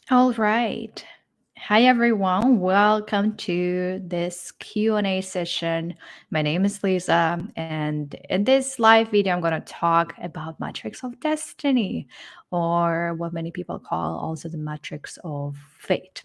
All right. Hi everyone. Welcome to this Q&A session. My name is Lisa, and in this live video I'm going to talk about matrix of destiny, or what many people call also the matrix of fate.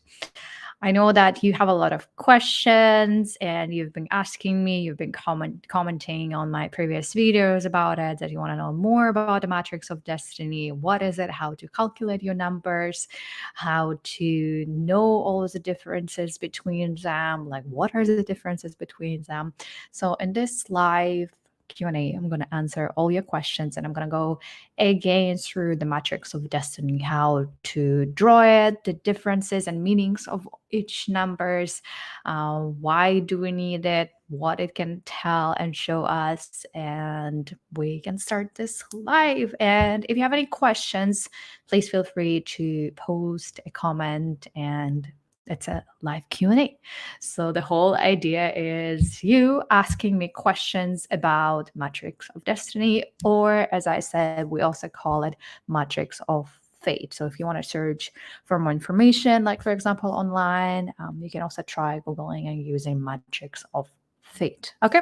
I know that you have a lot of questions and you've been asking me, you've been commenting on my previous videos about it, that you want to know more about the matrix of destiny. What is it? How to calculate your numbers? How to know all the differences between them? Like, what are the differences between them? So, in this live Q&A, I'm going to answer all your questions and I'm going to go again through the matrix of destiny, how to draw it, the differences and meanings of each numbers, why do we need it, what it can tell and show us, and we can start this live. And if you have any questions, please feel free to post a comment, and it's a live Q&A. So the whole idea is you asking me questions about matrix of destiny, or as I said, we also call it matrix of fate. So if you want to search for more information, like for example online, you can also try googling and using matrix of fate. Okay,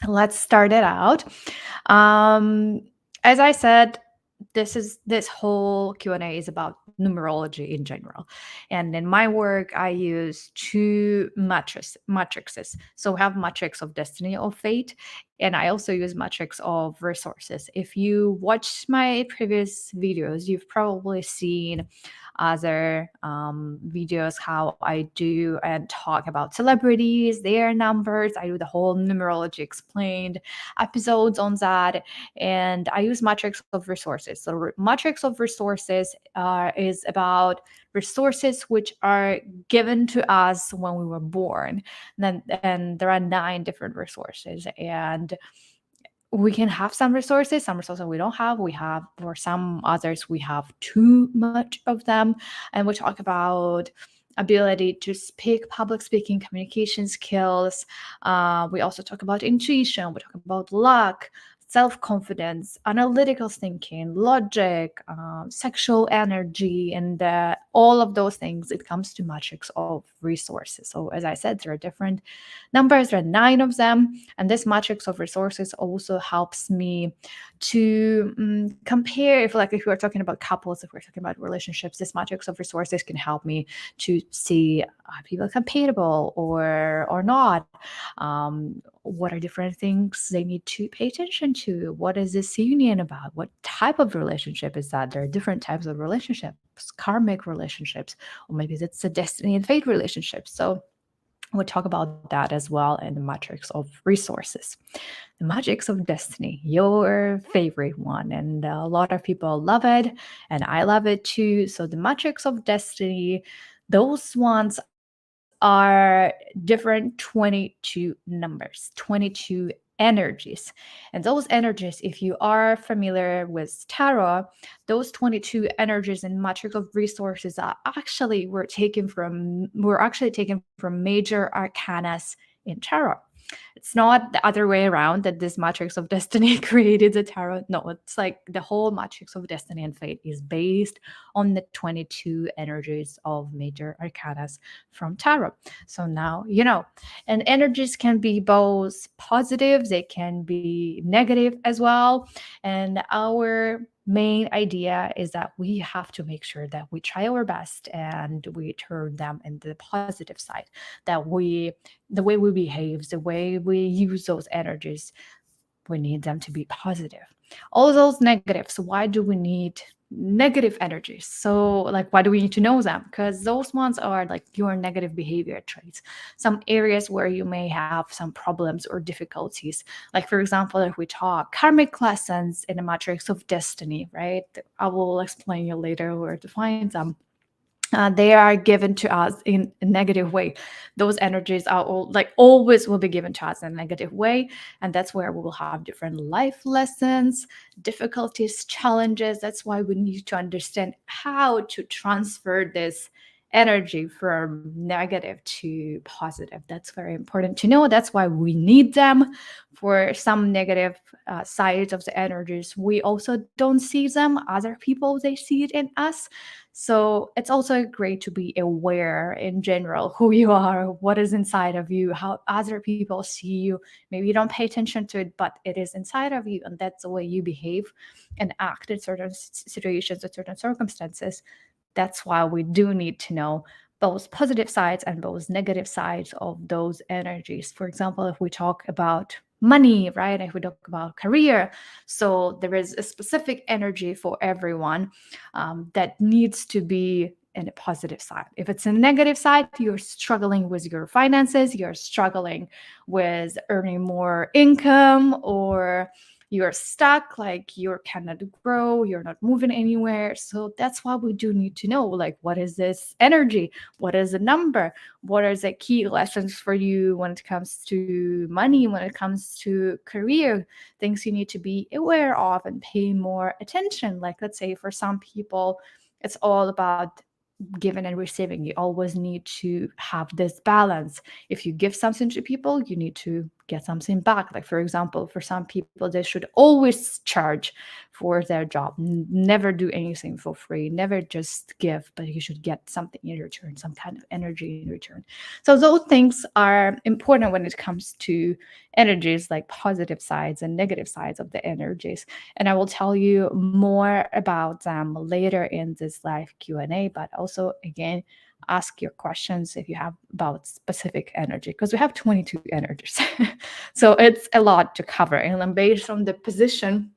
let's start it out. As I said, this whole Q&A is about numerology in general, and in my work I use two matrices. So we have matrix of destiny of fate, and I also use matrix of resources. If you watch my previous videos, you've probably seen other videos how I do and talk about celebrities, their numbers. I do the whole numerology explained episodes on that, and I use matrix of resources. So matrix of resources is about resources which are given to us when we were born. And there are 9 different resources, and we can have some resources we don't have. We have, for some others, we have too much of them. And we talk about ability to speak, public speaking, communication skills. We also talk about intuition. We talk about luck, self-confidence, analytical thinking, logic, sexual energy, and all of those things. It comes to matrix of resources. So as I said, there are different numbers. There are 9 of them, and this matrix of resources also helps me to compare. If we're talking about couples, if we're talking about relationships, this matrix of resources can help me to see are people compatible or not. What are different things they need to pay attention to? What is this union about? What type of relationship is that? There are different types of relationships, karmic relationships, or maybe it's a destiny and fate relationship. So we'll talk about that as well in the matrix of resources. The matrix of destiny, your favorite one, and a lot of people love it, and I love it too. So the matrix of destiny, those ones are different 22 numbers, 22 energies. And those energies, if you are familiar with tarot, those 22 energies in matrix of resources are actually were actually taken from major arcanas in tarot. It's not the other way around, that this matrix of destiny created the tarot. No, it's like the whole matrix of destiny and fate is based on the 22 energies of major arcanas from tarot. So now you know. And energies can be both positive, they can be negative as well. And our main idea is that we have to make sure that we try our best and we turn them into the positive side, that the way we behave, the way we use those energies, we need them to be positive. All those negatives, why do we need negative energies? So like, why do we need to know them? Because those ones are like your negative behavior traits, some areas where you may have some problems or difficulties. Like for example, if we talk karmic lessons in a matrix of destiny, right, I will explain you later where to find them. They are given to us in a negative way. Those energies are always will be given to us in a negative way, and that's where we will have different life lessons, difficulties, challenges. That's why we need to understand how to transfer this energy from negative to positive. That's very important to know. That's why we need them. For some negative sides of the energies, we also don't see them. Other people, they see it in us. So it's also great to be aware in general who you are, what is inside of you, how other people see you. Maybe you don't pay attention to it, but it is inside of you, and that's the way you behave and act in certain situations or certain circumstances. That's why we do need to know both positive sides and both negative sides of those energies. For example, if we talk about money, right? If we talk about career, so there is a specific energy for everyone that needs to be in a positive side. If it's a negative side, you're struggling with your finances, you're struggling with earning more income, or you're stuck, like you cannot grow, you're not moving anywhere. So that's why we do need to know, like, what is this energy? What is the number? What are the key lessons for you when it comes to money, when it comes to career, things you need to be aware of and pay more attention. Like, let's say for some people, it's all about giving and receiving. You always need to have this balance. If you give something to people, you need to get something back. Like, for example, for some people, they should always charge for their job. Never do anything for free. Never just give, but you should get something in return, some kind of energy in return. So those things are important when it comes to energies, like positive sides and negative sides of the energies. And I will tell you more about them later in this live Q&A, but also, again, ask your questions if you have about specific energy, because we have 22 energies. So it's a lot to cover. And then based on the position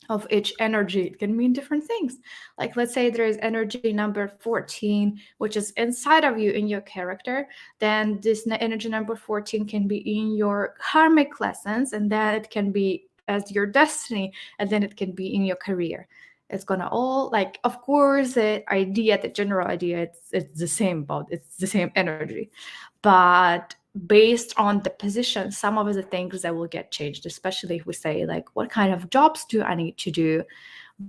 of each energy, it can mean different things. Like, let's say there is energy number 14, which is inside of you in your character. Then this energy number 14 can be in your karmic lessons, and then it can be as your destiny, and then it can be in your career. It's gonna all, like, of course, the idea, the general idea, it's the same, about it's the same energy, but based on the position, some of the things that will get changed, especially if we say, like, what kind of jobs do I need to do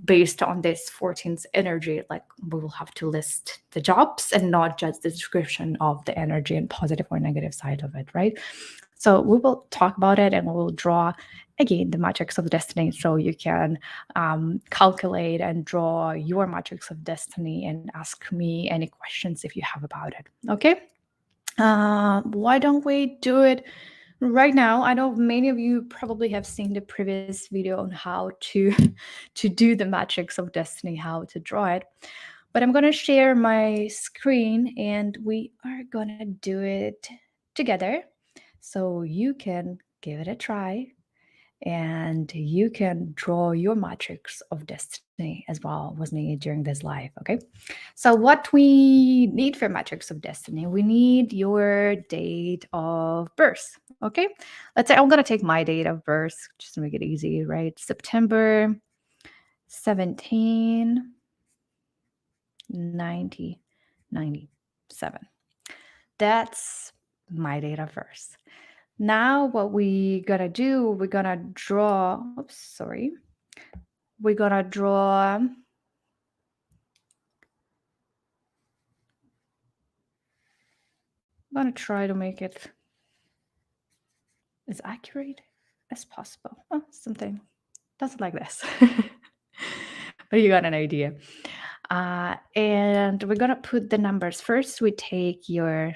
based on this 14th energy? Like, we will have to list the jobs and not just the description of the energy and positive or negative side of it, right? So we will talk about it, and we will draw, again, the matrix of destiny, so you can calculate and draw your matrix of destiny and ask me any questions if you have about it. Okay. Why don't we do it right now? I know many of you probably have seen the previous video on how to to do the matrix of destiny, how to draw it. But I'm gonna share my screen, and we are gonna do it together, so you can give it a try and you can draw your matrix of destiny as well with me during this live. Okay, so what we need for matrix of destiny, we need your date of birth. Okay, let's say I'm going to take my date of birth just to make it easy, right? September 17 1997. That's my date of birth. Now what we gonna do, we're gonna draw, oops, sorry. We're gonna draw, I'm gonna try to make it as accurate as possible. Oh, something doesn't like this. But you got an idea. And we're gonna put the numbers. First, we take your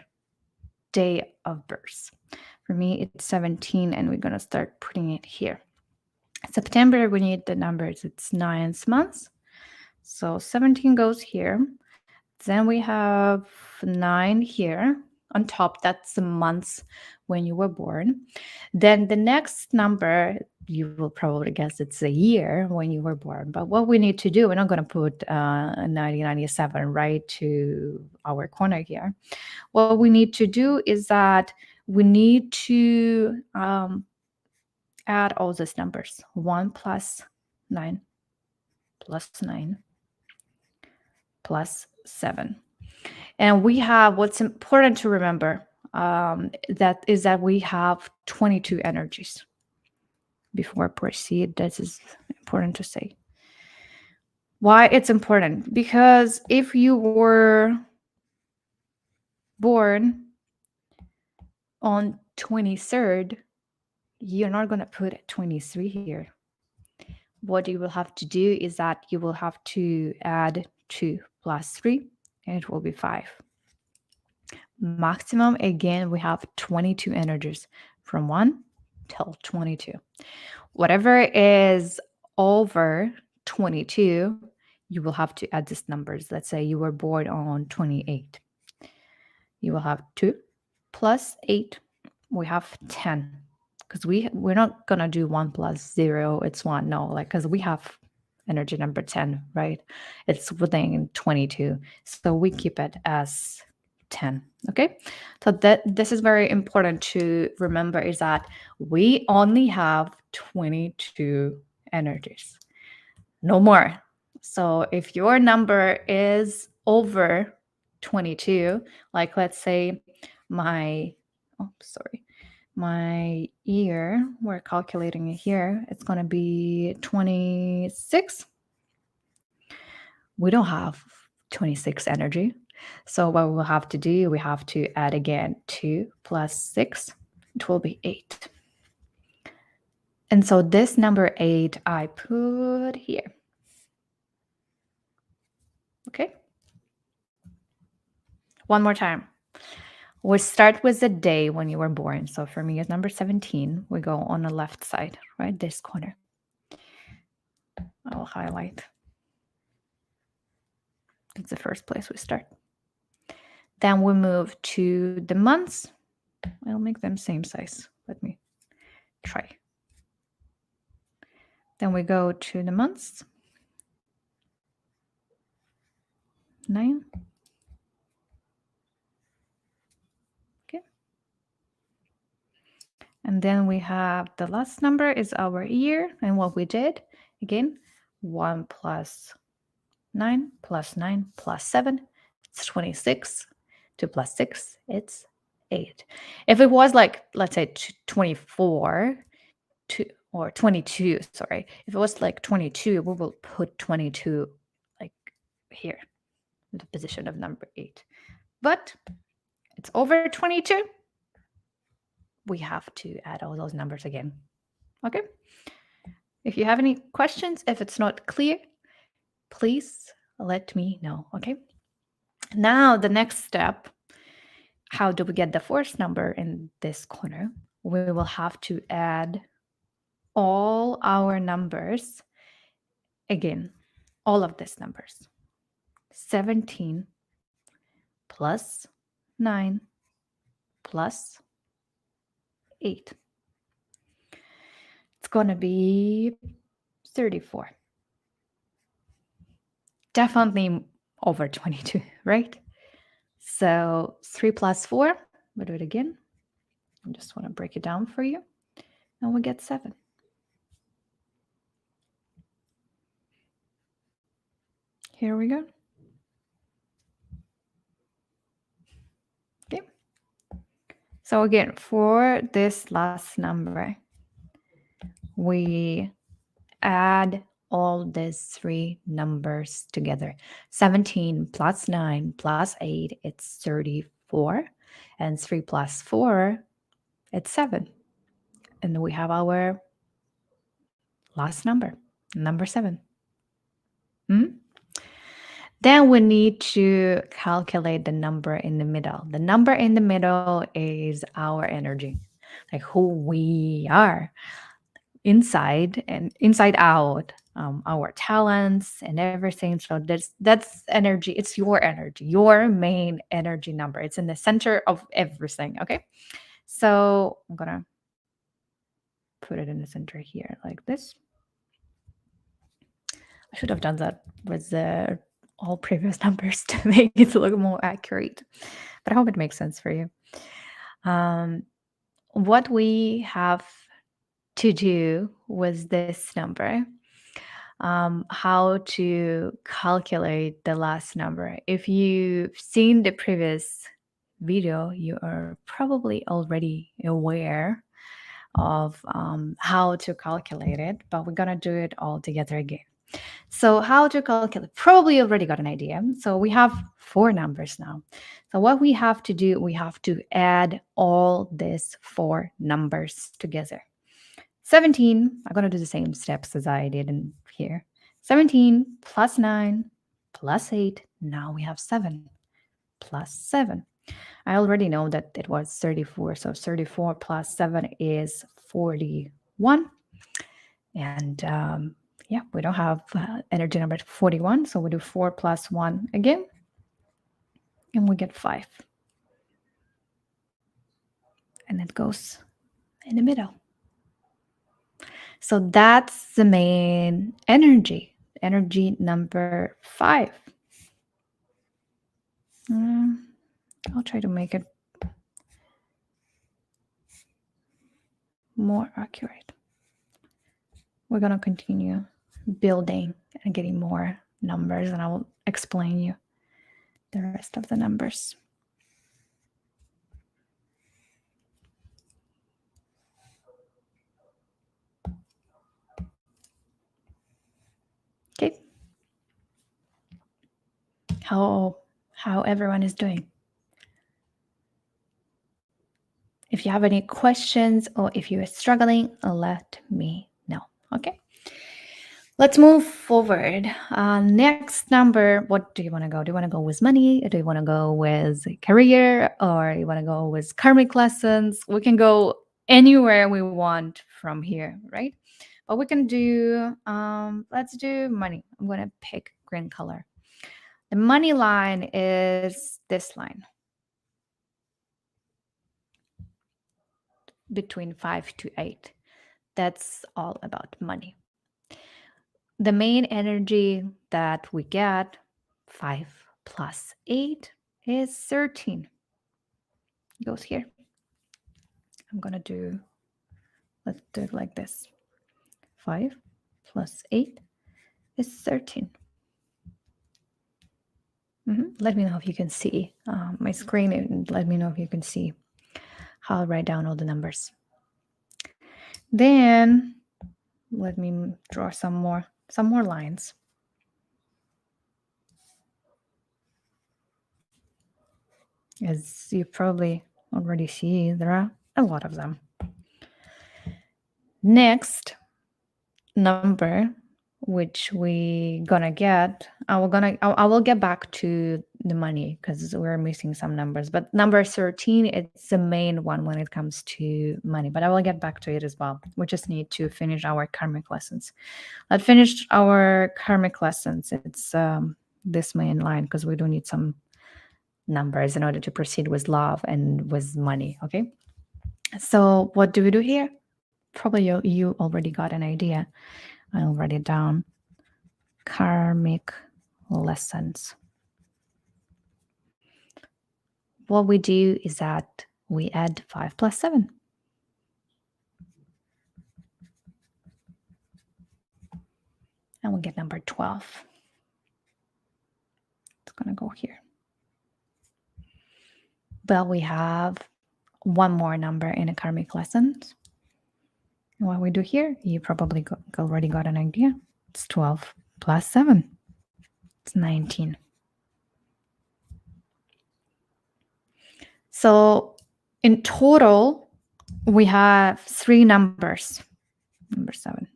day of birth. For me, it's 17, and we're gonna start putting it here. September, we need the numbers. It's 9 months. So 17 goes here. Then we have 9 here on top. That's the months when you were born. Then the next number, you will probably guess it's a year when you were born. But what we need to do, we're not going to put 1997 right to our corner here. What we need to do is that we need to add all these numbers. 1 plus 9 plus 9 plus 7. And we have, what's important to remember, that is that we have 22 energies. Before I proceed, this is important to say. Why it's important? Because if you were born on 23rd, you're not going to put 23 here. What you will have to do is that you will have to add 2 plus 3, and it will be 5. Maximum, again, we have 22 energies from 1 till 22. Whatever is over 22, you will have to add these numbers. Let's say you were born on 28. You will have 2 plus 8. We have 10. Because we're not going to do 1 plus 0, it's 1. No, like, because we have energy number 10, right? It's within 22. So we keep it as 10. Okay. So this is very important to remember, is that we only have 22 energies, no more. So if your number is over 22, like let's say my year, we're calculating it here, it's going to be 26. We don't have 26 energy. So what we'll have to do, we have to add again 2 plus 6. It will be 8. And so this number 8 I put here. Okay. One more time. We start with the day when you were born. So for me, it's number 17. We go on the left side, right? This corner. I'll highlight. It's the first place we start. Then we move to the months. I'll make them same size. Let me try. Then we go to the months. 9. Okay. And then we have the last number is our year. And what we did, again, 1 plus 9 plus 9 plus 7, it's 26. 2 plus 6, it's 8. If it was like, let's say 24 or 22, sorry. If it was like 22, we will put 22 like here, in the position of number 8. But it's over 22. We have to add all those numbers again. Okay? If you have any questions, if it's not clear, please let me know. Okay? Now, the next step, how do we get the fourth number in this corner? We will have to add all our numbers again, all of these numbers. 17 plus 9 plus 8. It's going to be 34. Definitely over 22, right? So 3 plus 4, we'll do it again. I just want to break it down for you. And we get 7. Here we go. Okay. So again, for this last number, we add all these 3 numbers together. 17 plus 9 plus 8, it's 34. And 3 plus 4, it's 7. And we have our last number, number 7. Then we need to calculate the number in the middle. The number in the middle is our energy, like who we are inside and inside out, our talents and everything. So that's energy. It's your energy, your main energy number. It's in the center of everything. Okay. So I'm going to put it in the center here like this. I should have done that with the all previous numbers to make it look more accurate, but I hope it makes sense for you. What we have to do with this number, how to calculate the last number. If you've seen the previous video, you are probably already aware of how to calculate it, but we're going to do it all together again. So how to calculate? Probably already got an idea. So we have four numbers now. So what we have to do, we have to add all these four numbers together. 17, I'm going to do the same steps as I did in here. 17 plus 9 plus 8. Now we have 7 plus 7. I already know that it was 34. So 34 plus 7 is 41. And yeah, we don't have energy number 41. So we do 4 plus 1 again. And we get 5. And it goes in the middle. So that's the main energy. Energy number 5. I'll try to make it more accurate. We're going to continue building and getting more numbers, and I will explain you the rest of the numbers. Okay. How everyone is doing. If you have any questions or if you are struggling, let me know. Okay. Let's move forward. Next number, what do you want to go? Do you want to go with money? Or do you want to go with career? Or you want to go with karmic lessons? We can go anywhere we want from here, right? But we can do, let's do money. I'm going to pick green color. The money line is this line. Between 5 to 8. That's all about money. The main energy that we get, 5 plus 8 is 13. It goes here. I'm going to do, let's do it like this. 5 plus 8 is 13. Let me know if you can see my screen, and let me know if you can see how I'll write down all the numbers. Then let me draw some more lines. As you probably already see, there are a lot of them. Next number, which we gonna get, I will get back to the money because we're missing some numbers. But number 13, it's the main one when it comes to money. But I will get back to it as well. We just need to finish our karmic lessons. Let's finish our karmic lessons. It's this main line because we do need some numbers in order to proceed with love and with money. Okay. So what do we do here? Probably you already got an idea. I'll write it down. Karmic lessons. What we do is that we add 5 plus 7. And we get number 12. It's going to go here. But we have one more number in a karmic lessons. And what we do here, you probably already got an idea. It's 12 plus 7. It's 19. So in total, we have 3 numbers. Number 7.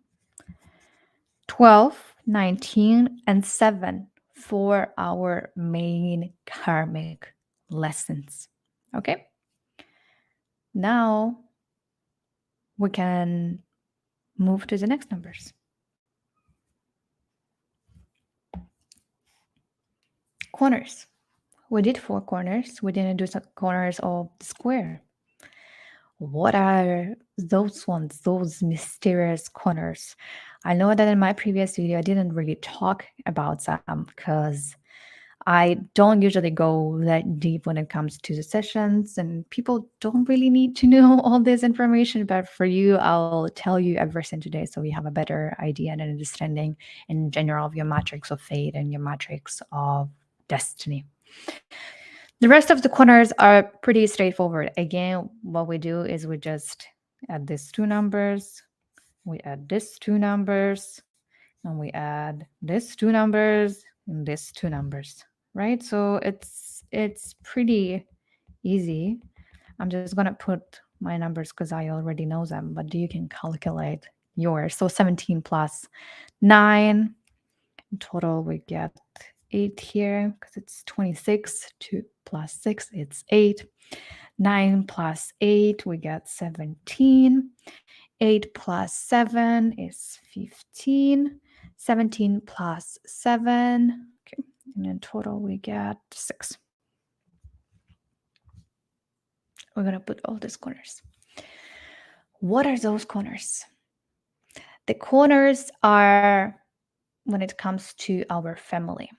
12, 19, and 7 for our main karmic lessons. Okay? Now we can move to the next numbers. Corners. We did 4 corners. We didn't do some corners of the square. What are those ones, those mysterious corners? I know that in my previous video, I didn't really talk about them because I don't usually go that deep when it comes to the sessions, and people don't really need to know all this information. But for you, I'll tell you everything today so you have a better idea and understanding in general of your matrix of fate and your matrix of destiny. The rest of the corners are pretty straightforward. Again, what we do is we just add these 2 numbers. We add these 2 numbers. And we add these two numbers and these two numbers, right? So it's pretty easy. I'm just gonna put my numbers because I already know them, but you can calculate yours. So 17 plus 9. In total, we get 8 here because it's 26. 2 plus 6, it's 8. 9 plus 8, we get 17. 8 plus 7 is 15. 17 plus 7. Okay. And in total, we get 6. We're going to put all these corners. What are those corners? The corners are when it comes to our family.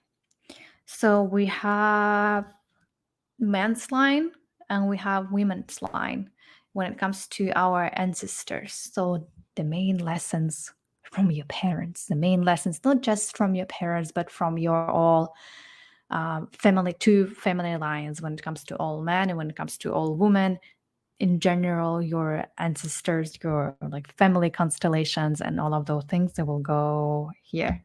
So we have men's line and we have women's line when it comes to our ancestors. So the main lessons from your parents, the main lessons, not just from your parents, but from your all family, two family lines when it comes to all men and when it comes to all women. In general, your ancestors, your like family constellations and all of those things, they will go here.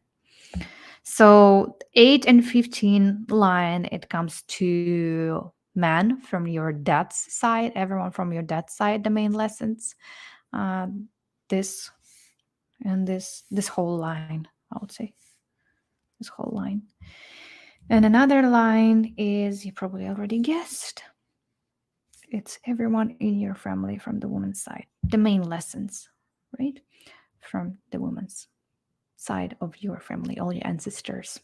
So 8 and 15 line, it comes to man from your dad's side, everyone from your dad's side, the main lessons. This and this whole line, I would say. This whole line. And another line is, you probably already guessed, it's everyone in your family from the woman's side. The main lessons, right? From the woman's side of your family, all your ancestors.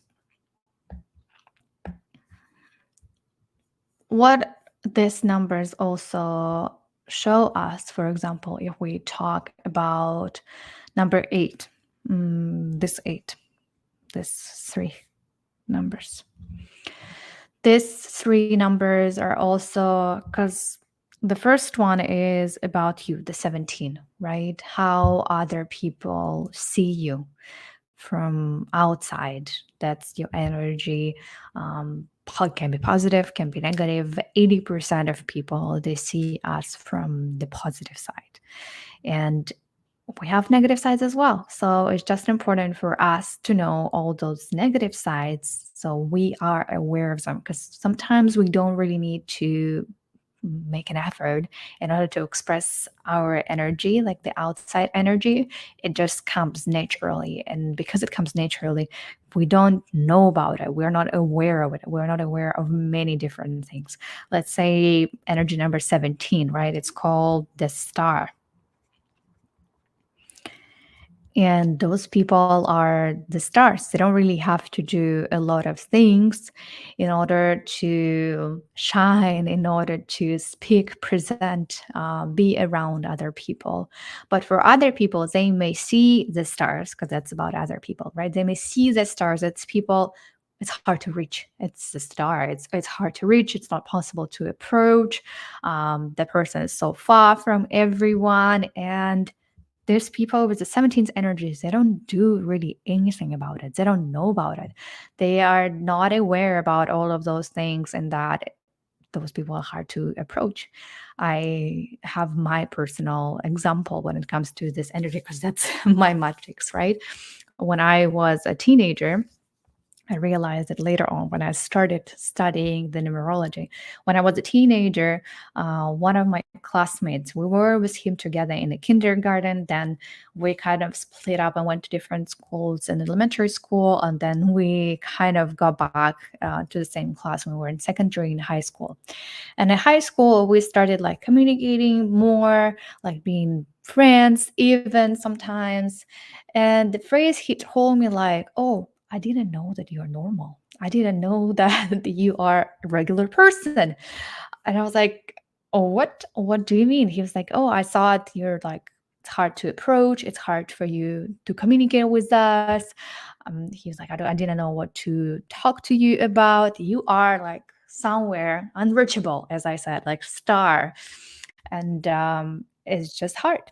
What these numbers also show us, for example, if we talk about number 8, this 8, this 3 numbers. These 3 numbers are also, because the first one is about you, the 17, right? How other people see you from outside. That's your energy. Can be positive, can be negative. 80% of people, they see us from the positive side. And we have negative sides as well. So it's just important for us to know all those negative sides so we are aware of them, because sometimes we don't really need to make an effort in order to express our energy, like the outside energy. It just comes naturally. And because it comes naturally, we don't know about it. We're not aware of it. We're not aware of many different things. Let's say energy number 17, right? It's called the star. And those people are the stars. They don't really have to do a lot of things in order to shine, in order to speak, present, be around other people. But for other people, they may see the stars, because that's about other people, right? They may see the stars. It's people, it's hard to reach. It's the star. It's hard to reach. It's not possible to approach. The person is so far from everyone. And there's people with the 17th energies, they don't do really anything about it. They don't know about it. They are not aware about all of those things, and that those people are hard to approach. I have my personal example when it comes to this energy, because that's my matrix, right? When I was a teenager, I realized it later on when I started studying the numerology. When I was a teenager, one of my classmates, we were with him together in the kindergarten. Then we kind of split up and went to different schools in elementary school. And then we kind of got back to the same class when we were in secondary and high school. And in high school, we started like communicating more, like being friends, even sometimes. And the phrase he told me, like, oh, I didn't know that you're normal. I didn't know that you are a regular person. And I was like, oh, what do you mean? He was like, oh, I thought you're like, it's hard to approach. It's hard for you to communicate with us. He was like, I didn't know what to talk to you about. You are like somewhere unreachable, as I said, like star. And it's just hard.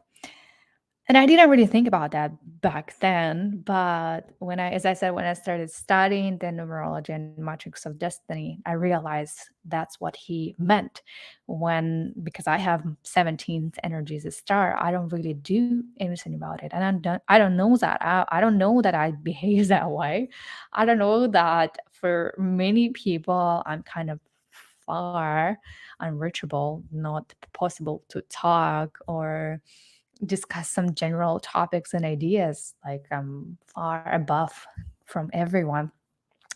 And I didn't really think about that back then, but as I said, when I started studying the numerology and matrix of destiny, I realized that's what he meant because I have 17th energy as a star, I don't really do anything about it. And I don't know that. I don't know that I behave that way. I don't know that for many people, I'm kind of far unreachable, not possible to talk or discuss some general topics and ideas. Like I'm far above from everyone.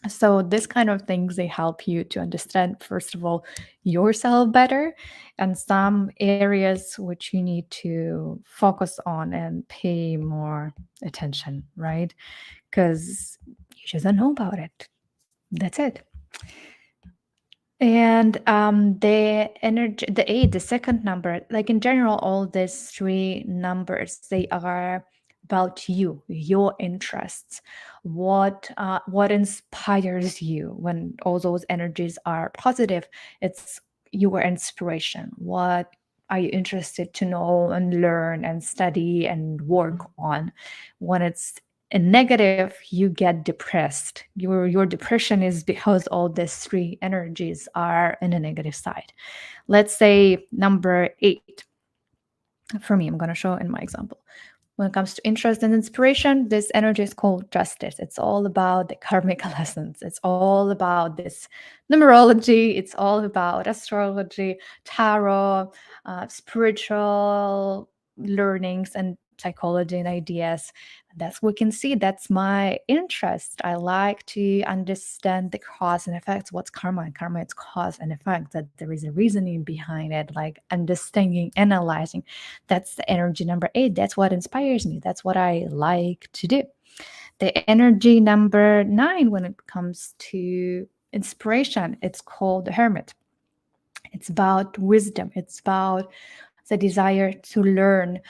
So this kind of things, they help you to understand, first of all, yourself better, and some areas which you need to focus on and pay more attention, right? Because you just don't know about it. That's it. And the energy, the eight, the second number, like in general, all these three numbers, they are about you, your interests, what inspires you. When all those energies are positive, it's your inspiration. What are you interested to know and learn and study and work on? When it's in negative, you get depressed. Your depression is because all these three energies are in a negative side. Let's say number 8. For me, I'm going to show in my example. When it comes to interest and inspiration, this energy is called justice. It's all about the karmic lessons. It's all about this numerology. It's all about astrology, tarot, spiritual learnings, and psychology and ideas. That's what we can see. That's my interest. I like to understand the cause and effects. What's karma? Karma is cause and effect, that there is a reasoning behind it, like understanding, analyzing. That's the energy number 8. That's what inspires me. That's what I like to do. The energy number 9, when it comes to inspiration, it's called the hermit. It's about wisdom. It's about the desire to learn,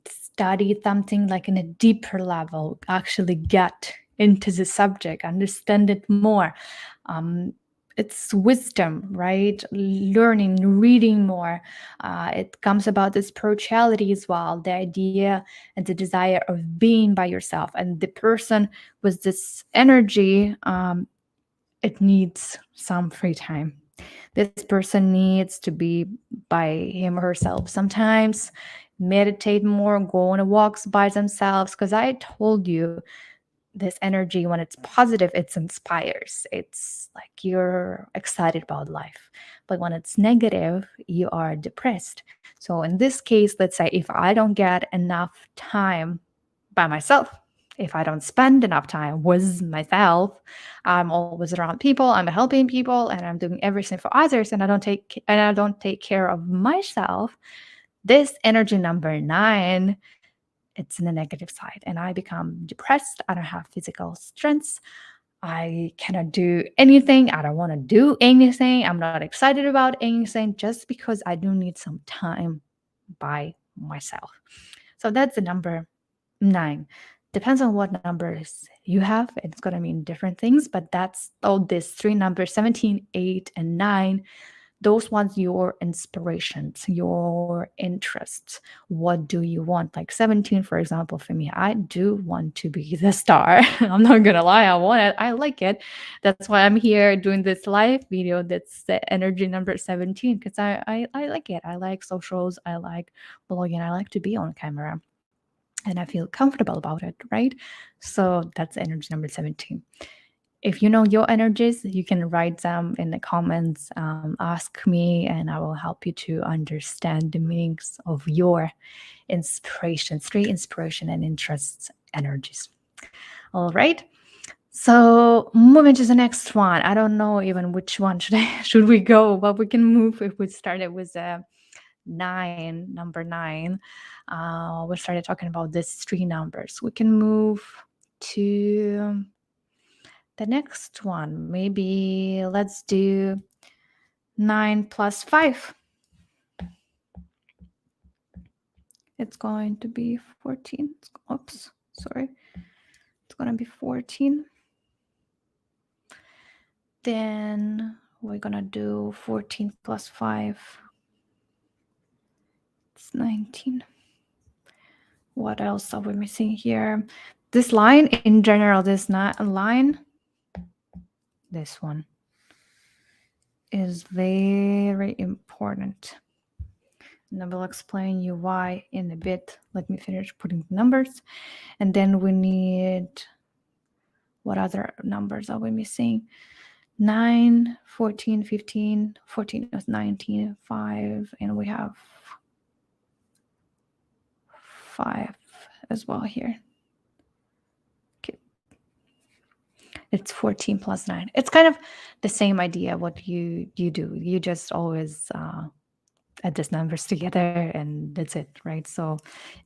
study something like in a deeper level, actually get into the subject, understand it more. It's wisdom, right? Learning, reading more. It comes about the spirituality as well, the idea and the desire of being by yourself. And the person with this energy, it needs some free time. This person needs to be by him or herself sometimes, meditate more, go on walks by themselves. Because I told you, this energy, when it's positive, it inspires. It's like you're excited about life. But when it's negative, you are depressed. So in this case, let's say if I don't get enough time by myself, if I don't spend enough time with myself, I'm always around people, I'm helping people, and I'm doing everything for others, and I don't take care of myself, this energy number 9, it's in the negative side, and I become depressed. I don't have physical strength. I cannot do anything. I don't want to do anything. I'm not excited about anything, just because I do need some time by myself. So that's the number 9. Depends on what numbers you have. It's going to mean different things, but that's all these 3 numbers, 17, 8, and 9. Those ones, your inspirations, your interests. What do you want? Like 17, for example, for me, I do want to be the star. I'm not going to lie. I want it. I like it. That's why I'm here doing this live video. That's the energy number 17, because I like it. I like socials. I like blogging. I like to be on camera, and I feel comfortable about it, right? So that's energy number 17. If you know your energies, you can write them in the comments, ask me, and I will help you to understand the meanings of your inspiration, 3 inspiration and interests energies. All right. So moving to the next one. I don't know even which one should we go, but we can move. If we started with 9, number 9, we started talking about these 3 numbers. We can move to the next one. Maybe let's do 9 plus 5. It's going to be 14. Oops, sorry. It's going to be 14. Then we're going to do 14 plus 5. It's 19. What else are we missing here? This line in general, this line, this one is very important. And I will explain you why in a bit. Let me finish putting the numbers. And then we need, what other numbers are we missing? 9, 14, 15, 14 is 19, 5, and we have 5 as well here. Okay. It's 14 plus 9. It's kind of the same idea what you do. You just always add these numbers together and that's it, right? So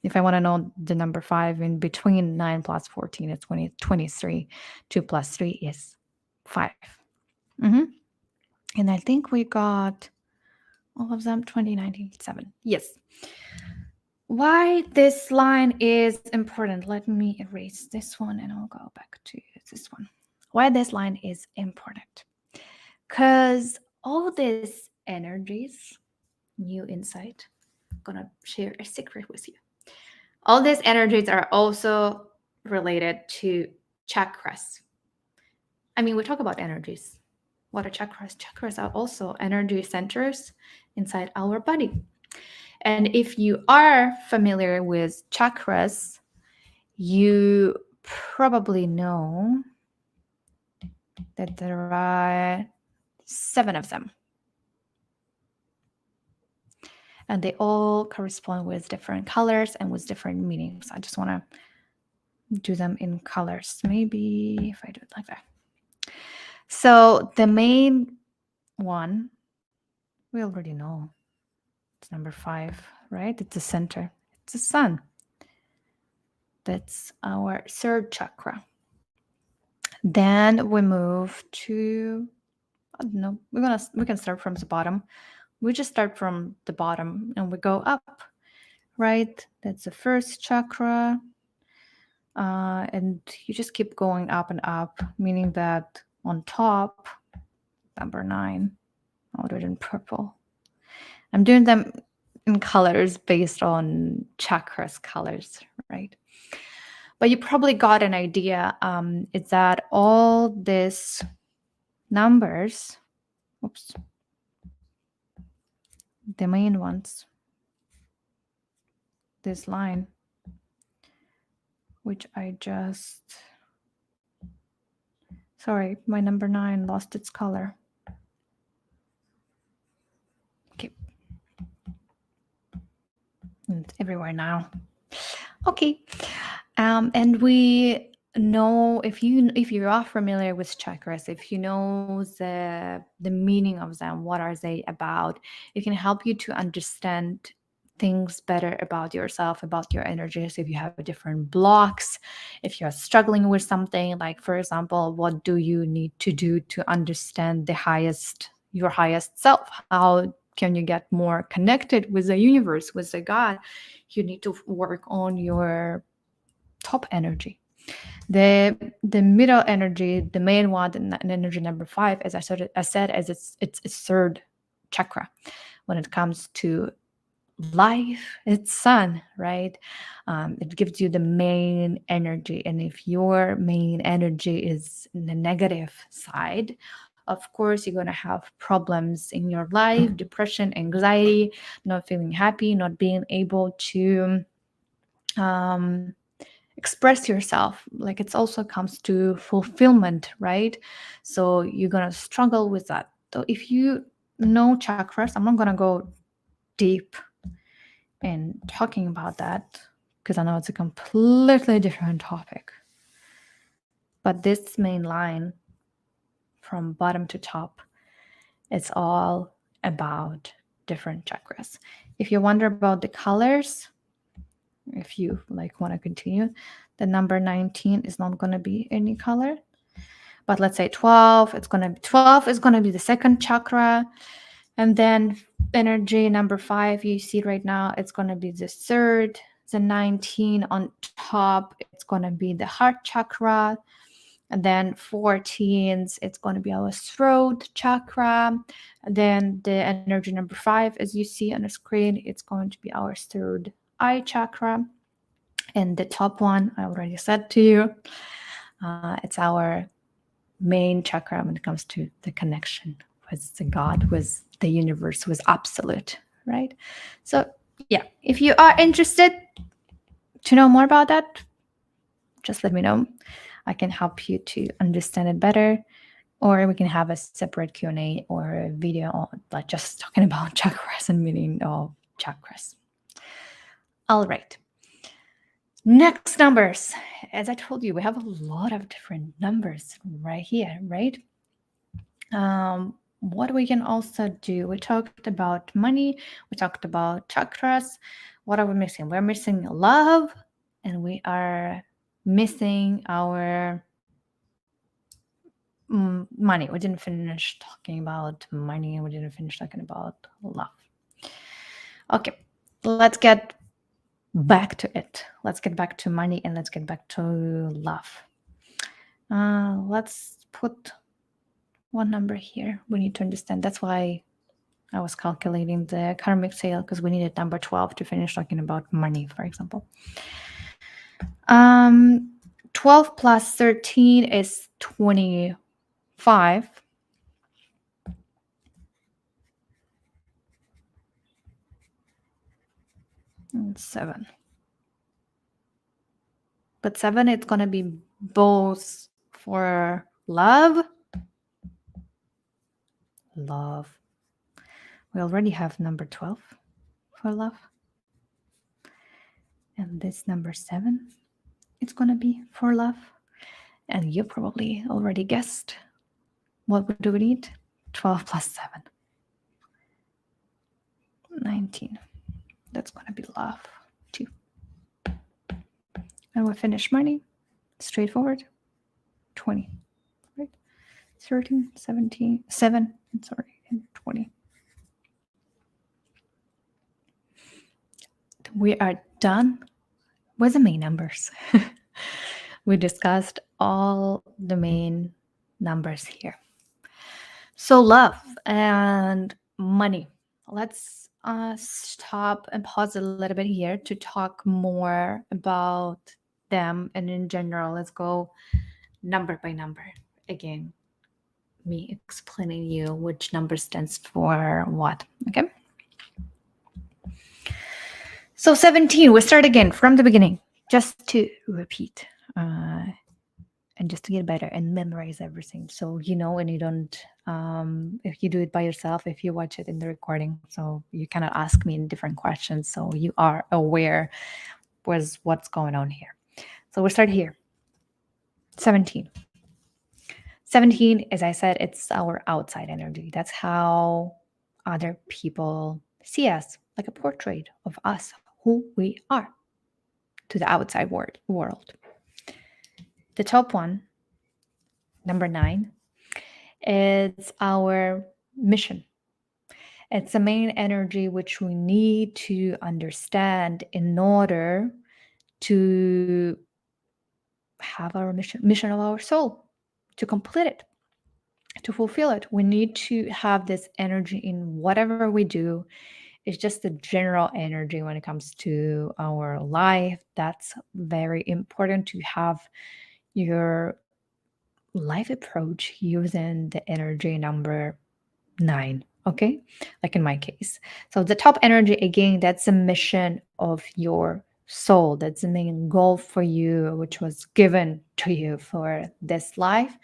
if I want to know the number 5 in between 9 plus 14, it's 23. 2 plus 3 is 5. Mm-hmm. And I think we got all of them, 2097. Yes. Why this line is important. Let me erase this one and I'll go back to this one. Why this line is important. Because all these energies, new insight, I'm gonna share a secret with you. All these energies are also related to chakras. I mean, we talk about energies. What are chakras? Chakras are also energy centers inside our body. And if you are familiar with chakras, you probably know that there are 7 of them. And they all correspond with different colors and with different meanings. I just want to do them in colors. Maybe if I do it like that. So the main one, we already know. It's number 5, right? It's the center. It's the sun. That's our 3rd chakra. Then we move to, I don't know, we can start from the bottom. We just start from the bottom and we go up, right? That's the 1st chakra. And you just keep going up and up, meaning that on top, number 9, I'll do it in purple. I'm doing them in colors based on chakras colors, right? But you probably got an idea. Is that all these numbers, oops, the main ones, this line, which I just, sorry, my number 9 lost its color. Okay. It's everywhere now. Okay. And we know, if you are familiar with chakras, if you know the meaning of them, what are they about, it can help you to understand things better about yourself, about your energies. If you have different blocks, if you're struggling with something, like for example, what do you need to do to understand your highest self? How can you get more connected with the universe, with the God? You need to work on your top energy. The middle energy, the main one, and energy number 5, as I said, as it's 3rd chakra. When it comes to life, it's sun, right? It gives you the main energy. And if your main energy is in the negative side, of course, you're going to have problems in your life, depression, anxiety, not feeling happy, not being able to express yourself. Like, it also comes to fulfillment, right? So you're going to struggle with that. So if you know chakras, I'm not going to go deep in talking about that because I know it's a completely different topic. But this main line from bottom to top, it's all about different chakras. If you wonder about the colors, if you want to continue, the number 19 is not going to be any color. But let's say 12 is going to be the 2nd chakra. And then energy number 5, you see right now, it's going to be the 3rd. The 19 on top, it's going to be the heart chakra. And then 14s, it's going to be our throat chakra. And then the energy number 5, as you see on the screen, it's going to be our 3rd eye chakra. And the top one, I already said to you, it's our main chakra when it comes to the connection with the God, with the universe, with absolute, right? So, yeah, if you are interested to know more about that, just let me know. I can help you to understand it better, or we can have a separate Q&A or a video on like just talking about chakras and meaning of chakras. All right. Next numbers. As I told you, we have a lot of different numbers right here, right? What we can also do, we talked about money, we talked about chakras. What are we missing? We're missing love, and we are missing our money. We didn't finish talking about money, and we didn't finish talking about love. Okay, let's get back to it. Let's get back to money, and let's get back to love. Let's put one number here. We need to understand. That's why I was calculating the karmic sale, because we needed number 12 to finish talking about money, for example. 12 plus 13 is 25. And 7. But 7, it's going to be both for love. Love. We already have number 12 for love. And this number 7, it's going to be for love. And you probably already guessed. What do we need? 12 plus 7. 19. That's going to be love too. And we finish money. Straightforward. 20. Right? 13, 17, 7, and 20. We are done with the main numbers. We discussed all the main numbers here. So love and money. Let's stop and pause a little bit here to talk more about them. And in general, let's go number by number. Again, me explaining you which number stands for what. Okay. So 17, we start again from the beginning, just to repeat and just to get better and memorize everything. So you know, and you don't, if you do it by yourself, if you watch it in the recording, so you cannot ask me in different questions. So you are aware with what's going on here. So we start here. 17. 17, as I said, it's our outside energy. That's how other people see us, like a portrait of us, who we are to the outside world. The top one, number 9, is our mission. It's the main energy which we need to understand in order to have our mission of our soul, to complete it, to fulfill it. We need to have this energy in whatever we do. It's just the general energy when it comes to our life. That's very important to have your life approach using the energy number 9. Okay, like in my case. So the top energy, again, that's the mission of your soul. That's the main goal for you, which was given to you for this life.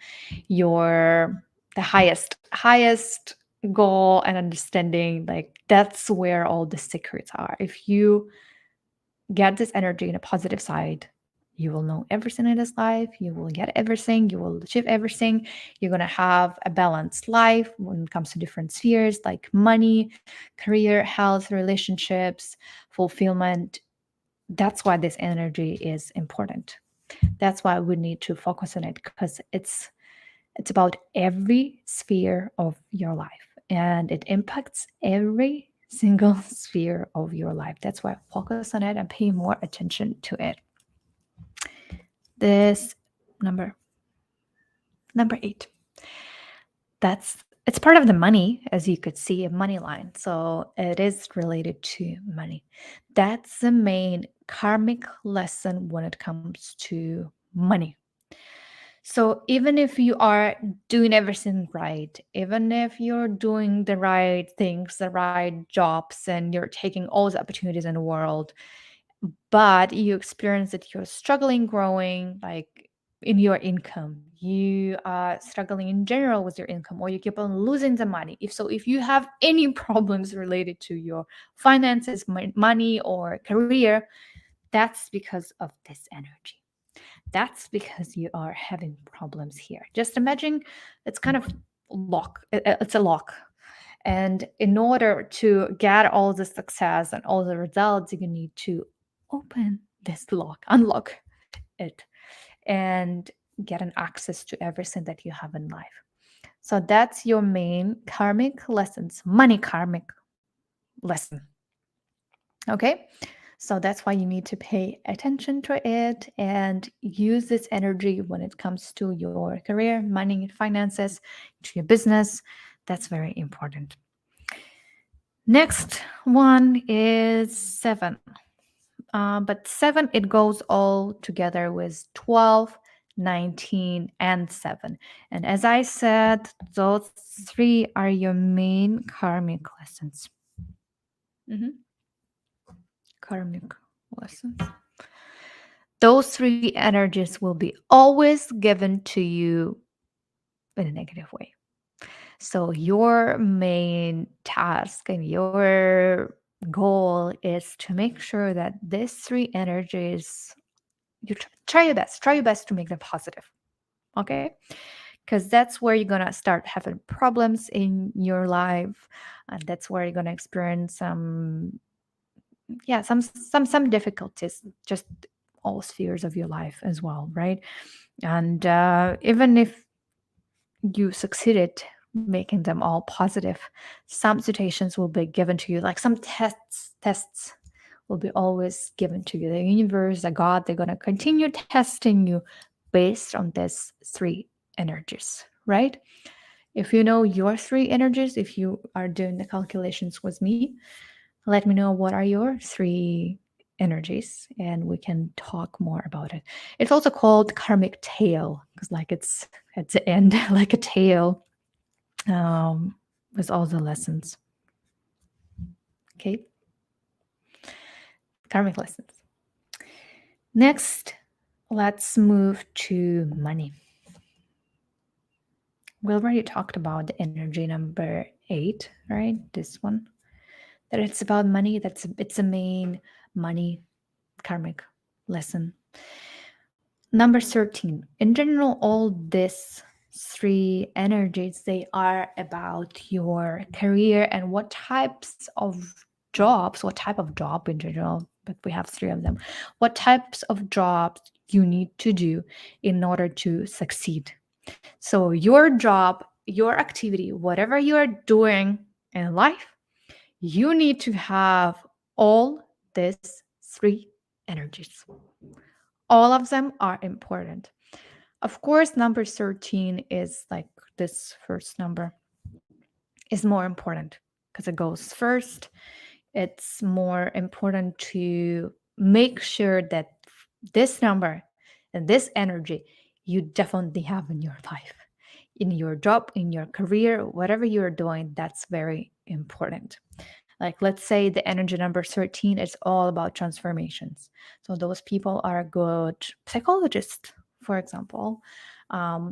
The highest goal and understanding, like that's where all the secrets are. If you get this energy in a positive side, you will know everything in this life. You will get everything. You will achieve everything. You're going to have a balanced life when it comes to different spheres like money, career, health, relationships, fulfillment. That's why this energy is important. That's why we need to focus on it, because it's about every sphere of your life, and it impacts every single sphere of your life. That's why focus on it and pay more attention to it. This number 8, it's part of the money, as you could see, a money line. So it is related to money. That's the main karmic lesson when it comes to money. So even if you are doing everything right, even if you're doing the right things, the right jobs, and you're taking all the opportunities in the world, but you experience that you're struggling growing, like in your income, you are struggling in general with your income, or you keep on losing the money. If you have any problems related to your finances, money, or career, that's because of this energy. That's because you are having problems here. Just imagine it's kind of lock. It's a lock. And in order to get all the success and all the results, you need to open this lock, unlock it, and get an access to everything that you have in life. So that's your main karmic lessons, money karmic lesson. Okay. So that's why you need to pay attention to it and use this energy when it comes to your career, money, finances, to your business. That's very important. Next one is 7. But 7, it goes all together with 12, 19, and 7. And as I said, those 3 are your main karmic lessons. Mhm. Karmic lessons. Those 3 energies will be always given to you in a negative way. So your main task and your goal is to make sure that these 3 energies, you try your best to make them positive. Okay, because that's where you're gonna start having problems in your life, and that's where you're gonna experience some difficulties, just all spheres of your life as well, right? And even if you succeeded making them all positive, some situations will be given to you, like some tests will be always given to you. The universe, the God, they're going to continue testing you based on these 3 energies, right? If you know your 3 energies, if you are doing the calculations with me, let me know what are your 3 energies and we can talk more about it. It's also called karmic tail because like it's at the end like a tail, with all the lessons. Okay, karmic lessons. Next, let's move to money. We already talked about the energy number 8, right? This one, that it's about money. It's a main money karmic lesson. Number 13. In general, all these 3 energies, they are about your career and what types of jobs, what type of job in general, but we have 3 of them. What types of jobs you need to do in order to succeed. So your job, your activity, whatever you are doing in life, you need to have all these 3 energies. All of them are important. Of course, number 13 is like this first number is more important because it goes first. It's more important to make sure that this number and this energy you definitely have in your life, in your job, in your career, whatever you're doing, that's very important. Like, let's say the energy number 13 is all about transformations. So, those people are good psychologists, for example,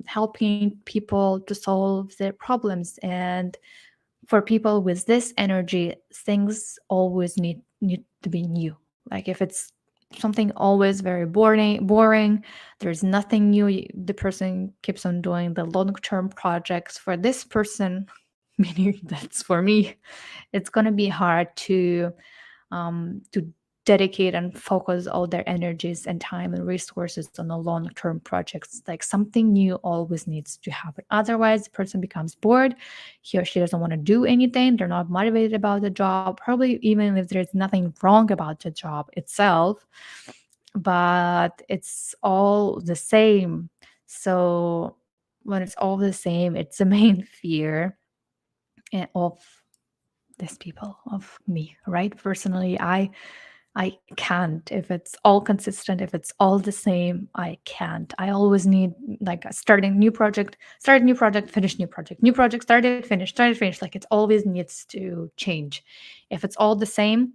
helping people to solve their problems. And for people with this energy, things always need to be new. Like, if it's something always very boring, there's nothing new, the person keeps on doing the long-term projects. For this person, meaning that's for me, it's going to be hard to dedicate and focus all their energies and time and resources on the long-term projects. Like, something new always needs to happen. Otherwise, the person becomes bored. He or she doesn't want to do anything. They're not motivated about the job. Probably even if there's nothing wrong about the job itself, but it's all the same. So when it's all the same, it's the main fear of these people, of me, right? Personally, I I can't. If it's all consistent, if it's all the same, I can't. I always need like starting new project, start new project, finish new project, started, finish. Like it always needs to change. If it's all the same,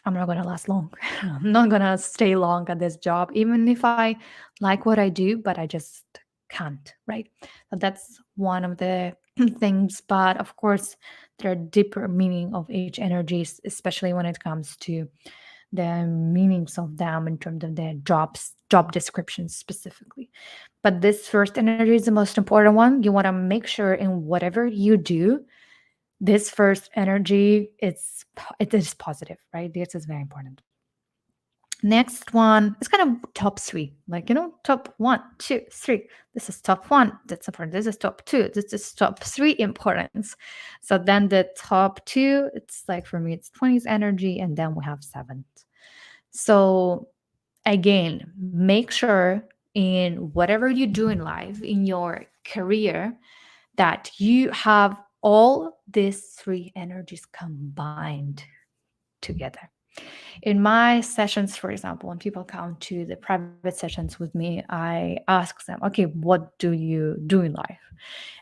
I'm not gonna last long. I'm not gonna stay long at this job, even if I like what I do, but I just can't, right? So that's one of the things. But of course, there are deeper meaning of each energies, especially when it comes to the meanings of them in terms of their job descriptions specifically. But this first energy is the most important one. You want to make sure in whatever you do, this first energy it is positive, right? This is very important. Next one is kind of top three, like top one, two, three. This is top one, that's important. This is top two, this is top three importance. So then the top two, it's like for me, it's 20s energy, and then we have seventh. So again, make sure in whatever you do in life, in your career, that you have all these three energies combined together. In my sessions, for example, when people come to the private sessions with me, I ask them, okay, what do you do in life?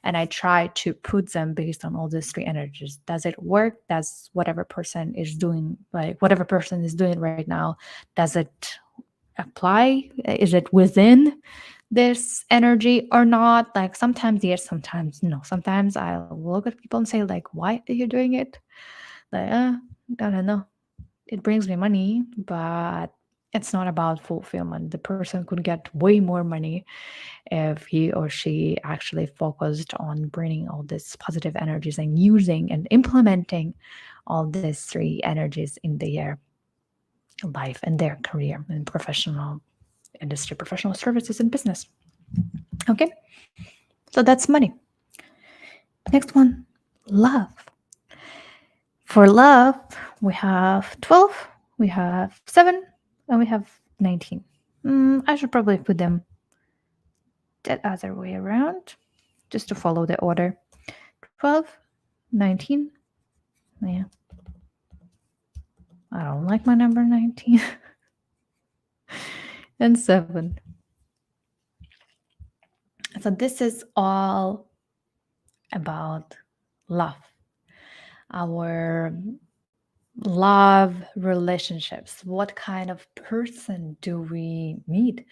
And I try to put them based on all these three energies. Does it work? Does whatever person is doing, like whatever person is doing right now, does it apply? Is it within this energy or not? Like sometimes yes, sometimes no. Sometimes I look at people and say, like, why are you doing it? Like, I don't know. It brings me money, but it's not about fulfillment. The person could get way more money if he or she actually focused on bringing all these positive energies and using and implementing all these three energies in their life and their career and professional industry, professional services, and business. Okay, so that's money. Next one, love. For love, we have 12, we have 7, and we have 19. I should probably put them that other way around just to follow the order. 12, 19. Yeah. I don't like my number 19. And 7. So this is all about love. Our love relationships. What kind of person do we meet?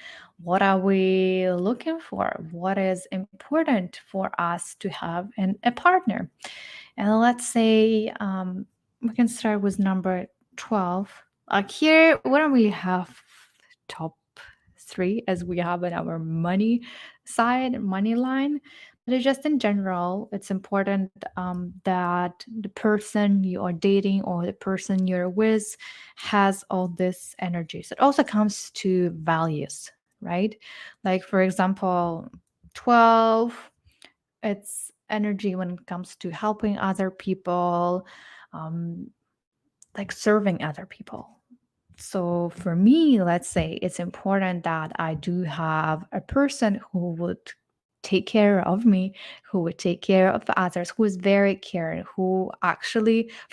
What are we looking for? What is important for us to have in a partner? And let's say we can start with number 12. Here we don't really have top three as we have in our money side, money line. But it's just in general, it's important that the person you are dating or the person you're with has all this energies. It also comes to values, right? Like, for example, 12, it's energy when it comes to helping other people, um, like serving other people. So for me, let's say it's important that I do have a person who would take care of me, who would take care of others, who is very caring, for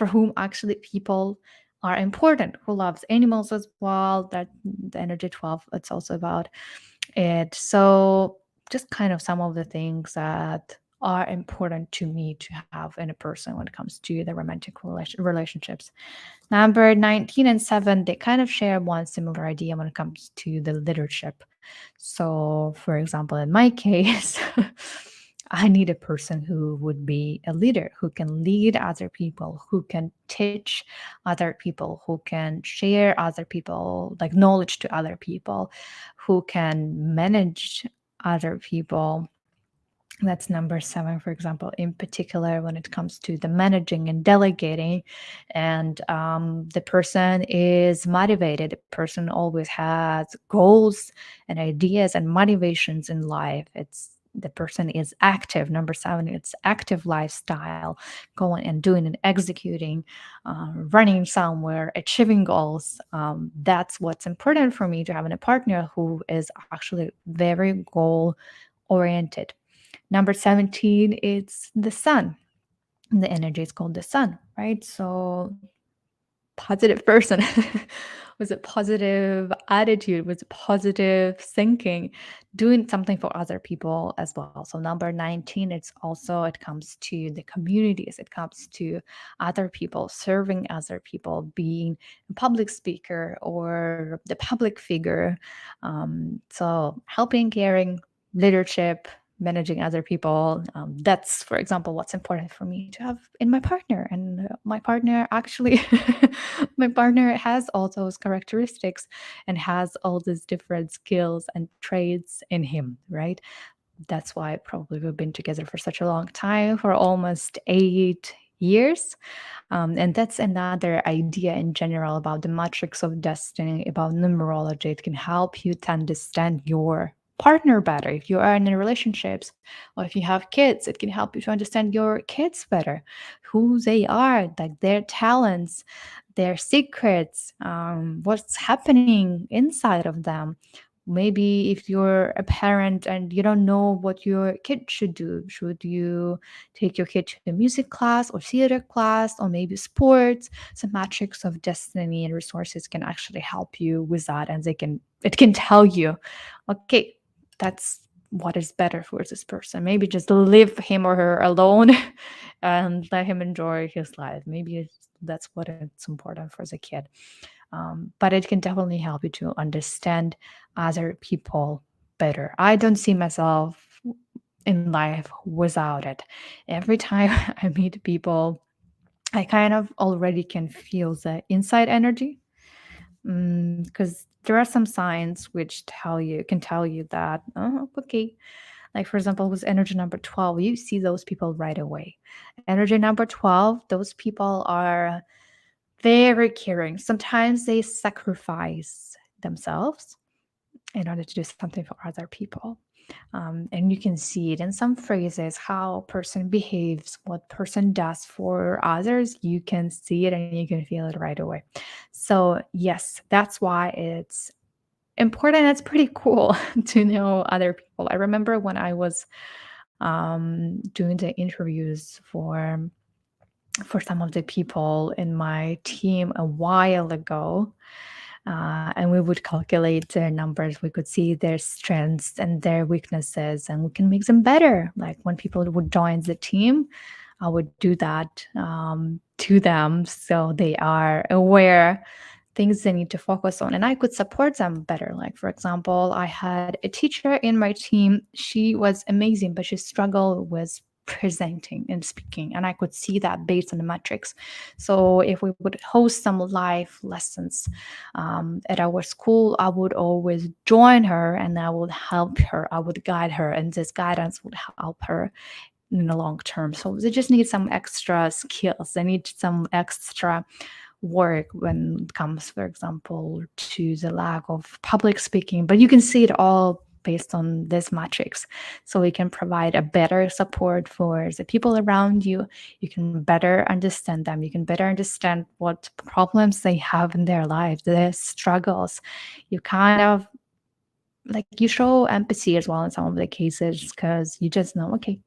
whom actually people are important, who loves animals as well. That the energy 12, it's also about it. So just kind of some of the things that are important to me to have in a person when it comes to the romantic relationships. Number 19 and 7, they kind of share one similar idea when it comes to the leadership. So, for example, in my case, I need a person who would be a leader, who can lead other people, who can teach other people, who can share other people, like knowledge to other people, who can manage other people. That's number 7, for example, in particular, when it comes to the managing and delegating. And the person is motivated. The person always has goals and ideas and motivations in life. The person is active. Number 7, it's active lifestyle, going and doing and executing, running somewhere, achieving goals. That's what's important for me to have in a partner who is actually very goal oriented. Number 17, it's the sun. The energy is called the sun, right? So positive person? Was it positive attitude? Was it positive thinking? Doing something for other people as well. So number 19, it comes to the communities. It comes to other people, serving other people, being a public speaker or the public figure. So helping, caring, leadership, managing other people. That's, for example, what's important for me to have in my partner. And my partner actually, my partner has all those characteristics and has all these different skills and traits in him, right? That's why probably we've been together for such a long time, for almost 8 years. And that's another idea in general about the matrix of destiny, about numerology. It can help you to understand your partner better. If you are in relationships or if you have kids, it can help you to understand your kids better, who they are, like their talents, their secrets, what's happening inside of them. Maybe if you're a parent and you don't know what your kid should do, should you take your kid to a music class or theater class or maybe sports? So matrix of destiny and resources can actually help you with that, and it can tell you, okay, that's what is better for this person. Maybe just leave him or her alone and let him enjoy his life. That's what it's important for the kid. But it can definitely help you to understand other people better. I don't see myself in life without it. Every time I meet people, I kind of already can feel the inside energy, because there are some signs which can tell you that, oh, okay. Like, for example, with energy number 12, you see those people right away. Energy number 12, those people are very caring. Sometimes they sacrifice themselves in order to do something for other people. And you can see it in some phrases, how a person behaves, what person does for others. You can see it and you can feel it right away. So, yes, that's why it's important. It's pretty cool to know other people. I remember when I was doing the interviews for some of the people in my team a while ago. And we would calculate their numbers. We could see their strengths and their weaknesses, and we can make them better. Like when people would join the team, I would do that to them so they are aware things they need to focus on, and I could support them better. Like, for example, I had a teacher in my team. She was amazing, but she struggled with presenting and speaking, and I could see that based on the metrics. So if we would host some live lessons at our school, I would always join her and I would help her, I would guide her, and this guidance would help her in the long term. So they just need some extra skills, they need some extra work when it comes, for example, to the lack of public speaking. But you can see it all based on this matrix. So we can provide a better support for the people around you. You can better understand them. You can better understand what problems they have in their life, their struggles. You kind of like you show empathy as well in some of the cases, because you just know, okay,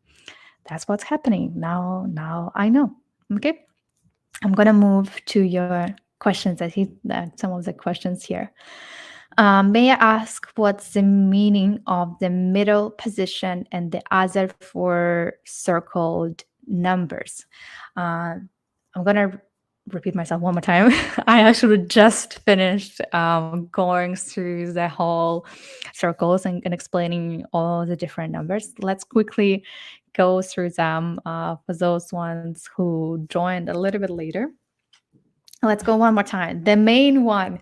that's what's happening now. I know. Okay, I'm gonna move to your questions. I see that some of the questions here. May I ask what's the meaning of the middle position and the other four circled numbers? Uh, I'm gonna repeat myself one more time. I actually just finished going through the whole circles and explaining all the different numbers. Let's quickly go through them for those ones who joined a little bit later. Let's go one more time. The main one,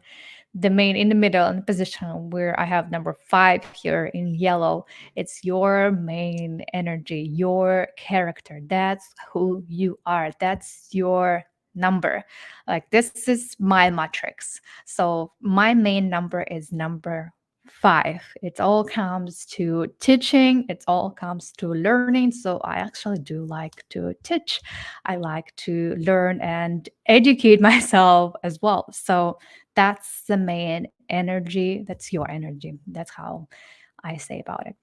the main in the middle in the position where I have number 5 here in yellow, it's your main energy, your character. That's who you are. That's your number. Like, this is my matrix. So my main number is number 5. It all comes to teaching, it all comes to learning. So I actually do like to teach. I like to learn and educate myself as well. So that's the main energy. That's your energy. That's how I say about it.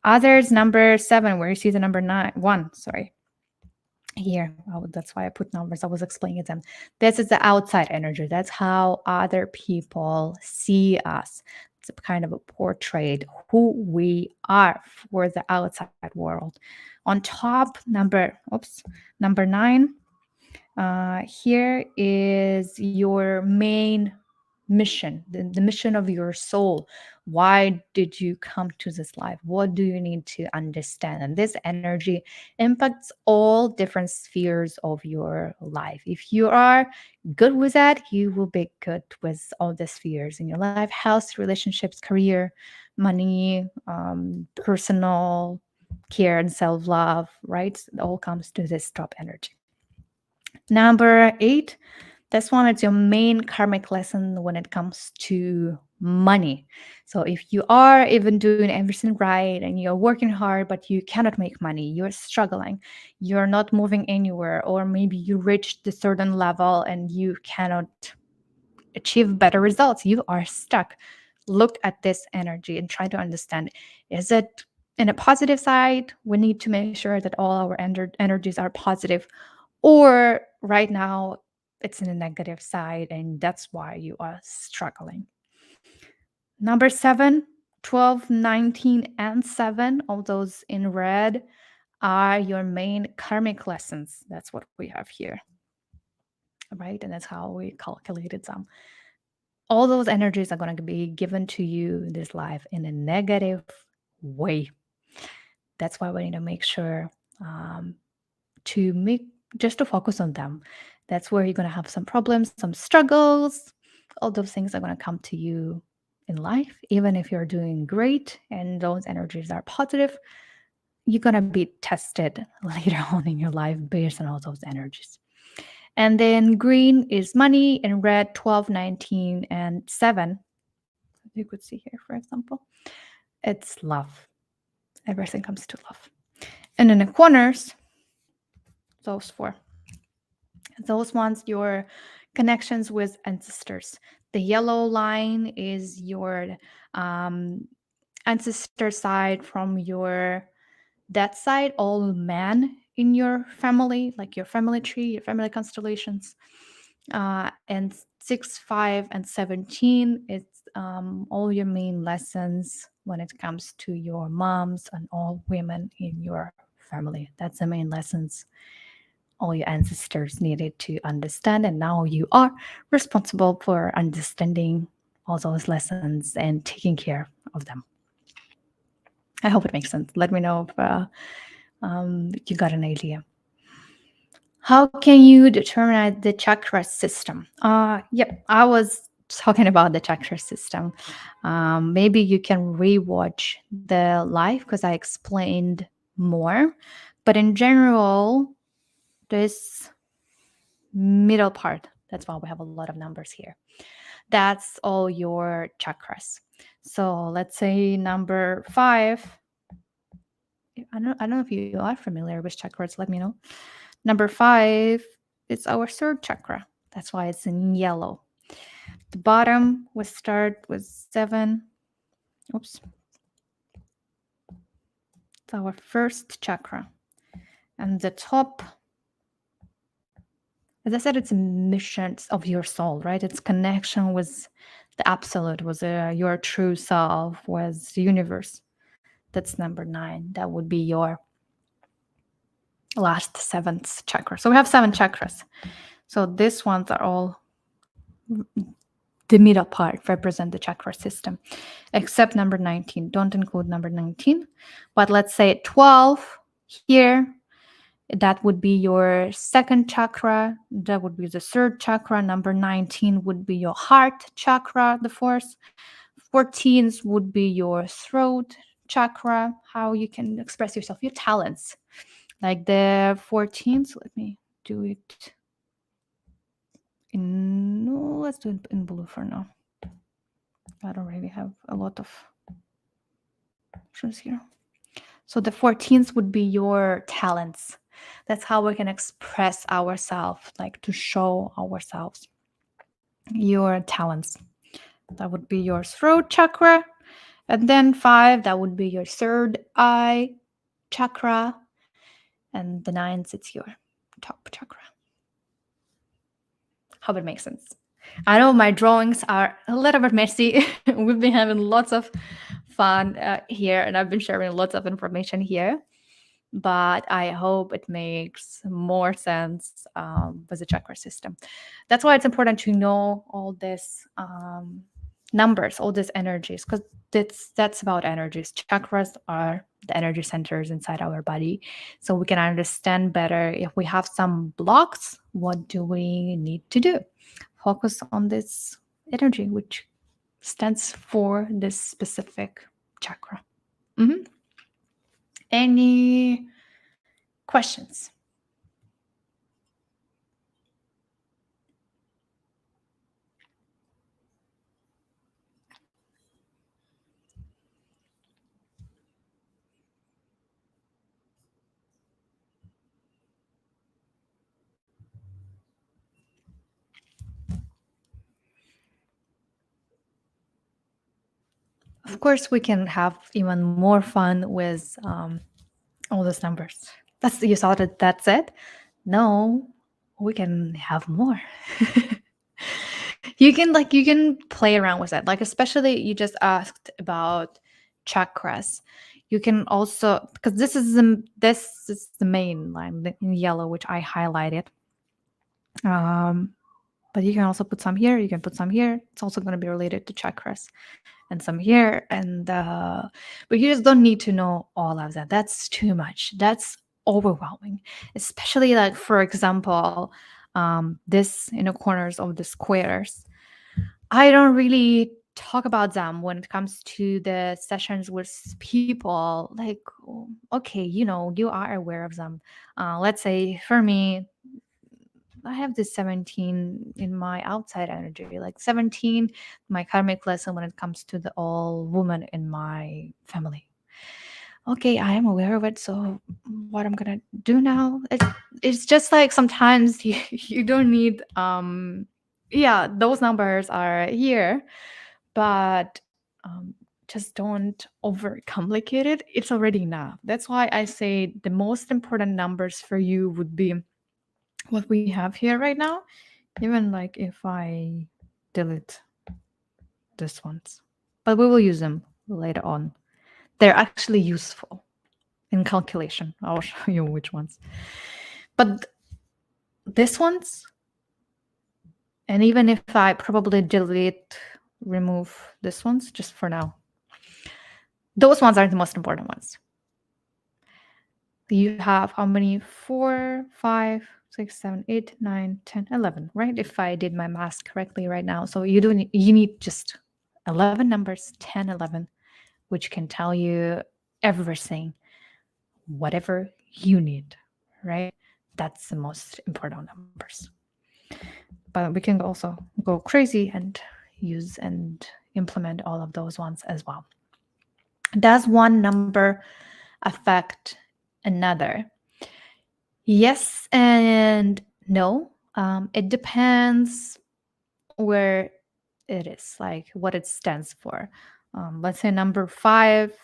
Others, number 7, where you see the number 1, sorry. here. Oh, that's why I put numbers. I was explaining them. This is the outside energy. That's how other people see us. It's a kind of a portrait who we are for the outside world. On top, number 9. Here is your main mission, the mission of your soul. Why did you come to this life? What do you need to understand? And this energy impacts all different spheres of your life. If you are good with that, you will be good with all the spheres in your life: health, relationships, career, money, personal care, and self love, right? It all comes to this top energy. Number 8, this one is your main karmic lesson when it comes to money. So if you are even doing everything right and you're working hard, but you cannot make money, you're struggling, you're not moving anywhere, or maybe you reached a certain level and you cannot achieve better results, you are stuck. Look at this energy and try to understand, is it in a positive side? We need to make sure that all our energies are positive, or right now it's in a negative side and that's why you are struggling. Number 7, 12, 19, and 7, all those in red, are your main karmic lessons. That's what we have here, right? And that's how we calculated them. All those energies are going to be given to you in this life in a negative way. That's why we need to make sure to make just to focus on them. That's where you're going to have some problems, some struggles. All those things are going to come to you in life. Even if you're doing great and those energies are positive, you're going to be tested later on in your life based on all those energies. And then green is money, and red 12, 19, and 7. You could see here, for example, it's love. Everything comes to love. And in the corners, those 4. Those ones, your connections with ancestors. The yellow line is your ancestor side from your that side, all men in your family, like your family tree, your family constellations. And 6, 5, and 17, it's all your main lessons when it comes to your moms and all women in your family. That's the main lessons all your ancestors needed to understand. And now you are responsible for understanding all those lessons and taking care of them. I hope it makes sense. Let me know if you got an idea. How can you determine the chakra system? Yep, I was talking about the chakra system. Maybe you can rewatch the live because I explained more. But in general, this middle part, that's why we have a lot of numbers here. That's all your chakras. So let's say number 5. I don't know if you are familiar with chakras. Let me know. Number 5 is our third chakra. That's why it's in yellow. The bottom we start with 7. Oops. It's our first chakra. And the top, as I said, it's a mission of your soul, right? It's connection with the absolute, with your true self, with the universe. That's number 9. That would be your last 7th chakra. So we have 7 chakras. So these ones are all the middle part represent the chakra system, except number 19. Don't include number 19. But let's say 12 here, that would be your second chakra. That would be the third chakra. Number 19 would be your heart chakra, the fourth. 14 would be your throat chakra, how you can express yourself, your talents. Like the 14th, let me do it in, no, let's do it in blue for now. I don't really have a lot of options here. So the 14th would be your talents. That's how we can express ourselves, like to show ourselves. Your talents. That would be your throat chakra. And then 5, that would be your third eye chakra. And the 9th, it's your top chakra. Hope it makes sense. I know my drawings are a little bit messy. We've been having lots of fun here, and I've been sharing lots of information here. But I hope it makes more sense with the chakra system. That's why it's important to know all this numbers, all these energies, because that's about energies. Chakras are the energy centers inside our body, so we can understand better if we have some blocks. What do we need to do? Focus on this energy, which stands for this specific chakra. Mm-hmm. Any questions? Of course, we can have even more fun with all those numbers. You thought that's it? No, we can have more. You can play around with it. Like, especially you just asked about chakras. You can also, because this is the main line in yellow, which I highlighted. But you can also put some here. You can put some here. It's also going to be related to chakras, and some here, and but you just don't need to know all of that. That's too much. That's overwhelming, especially like, for example, this inner corners of the squares. I don't really talk about them when it comes to the sessions with people. Like, okay, you are aware of them. Let's say for me, I have this 17 in my outside energy, like 17, my karmic lesson when it comes to the all woman in my family. Okay, I am aware of it. So what I'm gonna do now? It's just like sometimes you don't need yeah, those numbers are here, but just don't overcomplicate it. It's already enough. That's why I say the most important numbers for you would be what we have here right now. Even like if I delete this ones, but we will use them later on. They're actually useful in calculation. I'll show you which ones. But this ones, and even if I probably remove this ones just for now, those ones are the most important ones. You have how many? 4, 5, 6, 7, 8, 9, 10, 11, right? If I did my math correctly right now. So you need just 11 numbers, 10, 11, which can tell you everything, whatever you need, right? That's the most important numbers. But we can also go crazy and use and implement all of those ones as well. Does one number affect another? Yes and no. It depends where it is, like what it stands for. Let's say number 5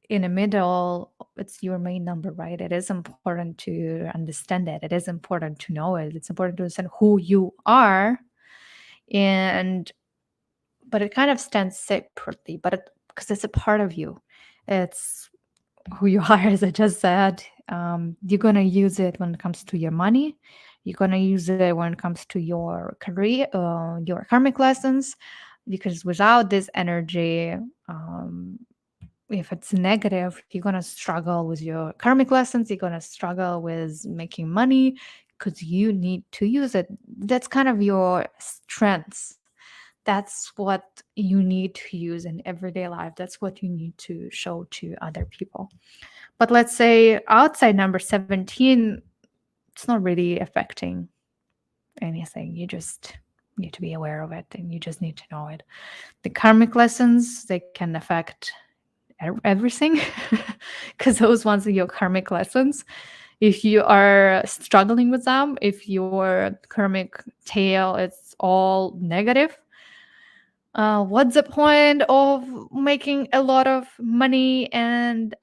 in the middle, it's your main number, right? It is important to understand it. It is important to know it. It's important to understand who you are, but it kind of stands separately, because it's a part of you. It's who you are, as I just said. You're going to use it when it comes to your money. You're going to use it when it comes to your career, your karmic lessons, because without this energy, if it's negative, you're going to struggle with your karmic lessons. You're going to struggle with making money because you need to use it. That's kind of your strengths. That's what you need to use in everyday life. That's what you need to show to other people. But let's say outside number 17, it's not really affecting anything. You just need to be aware of it, and you just need to know it. The karmic lessons, they can affect everything because those ones are your karmic lessons. If you are struggling with them, if your karmic tail is all negative, What's the point of making a lot of money and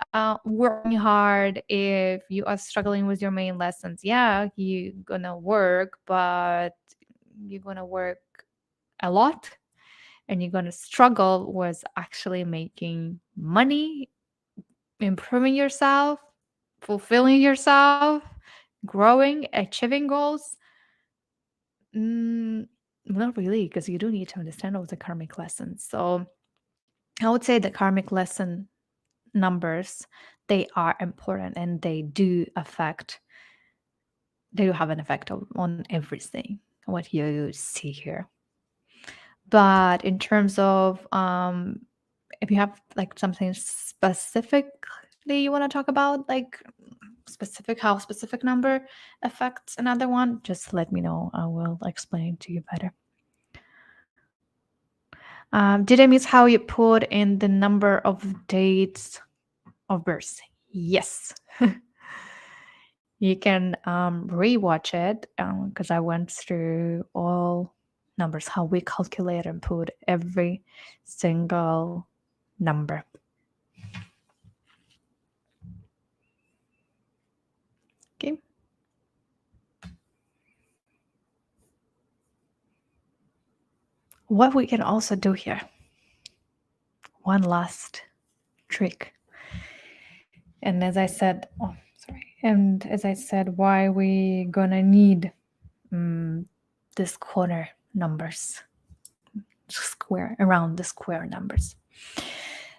working hard if you are struggling with your main lessons? Yeah, you're gonna work, but you're gonna work a lot and you're gonna struggle with actually making money, improving yourself, fulfilling yourself, growing, achieving goals. Mm, not really, because you do need to understand all the karmic lessons. So I would say the karmic lesson numbers, they are important and they do have an effect on everything what you see here. But in terms of if you have like something specifically you want to talk about, like how specific number affects another one, just let me know. I will explain to you better. Did I miss how you put in the number of dates of birth? Yes. You can rewatch it because I went through all numbers, how we calculate and put every single number. Okay. What we can also do here, one last trick. And as I said, why we gonna need this corner numbers, square around the square numbers.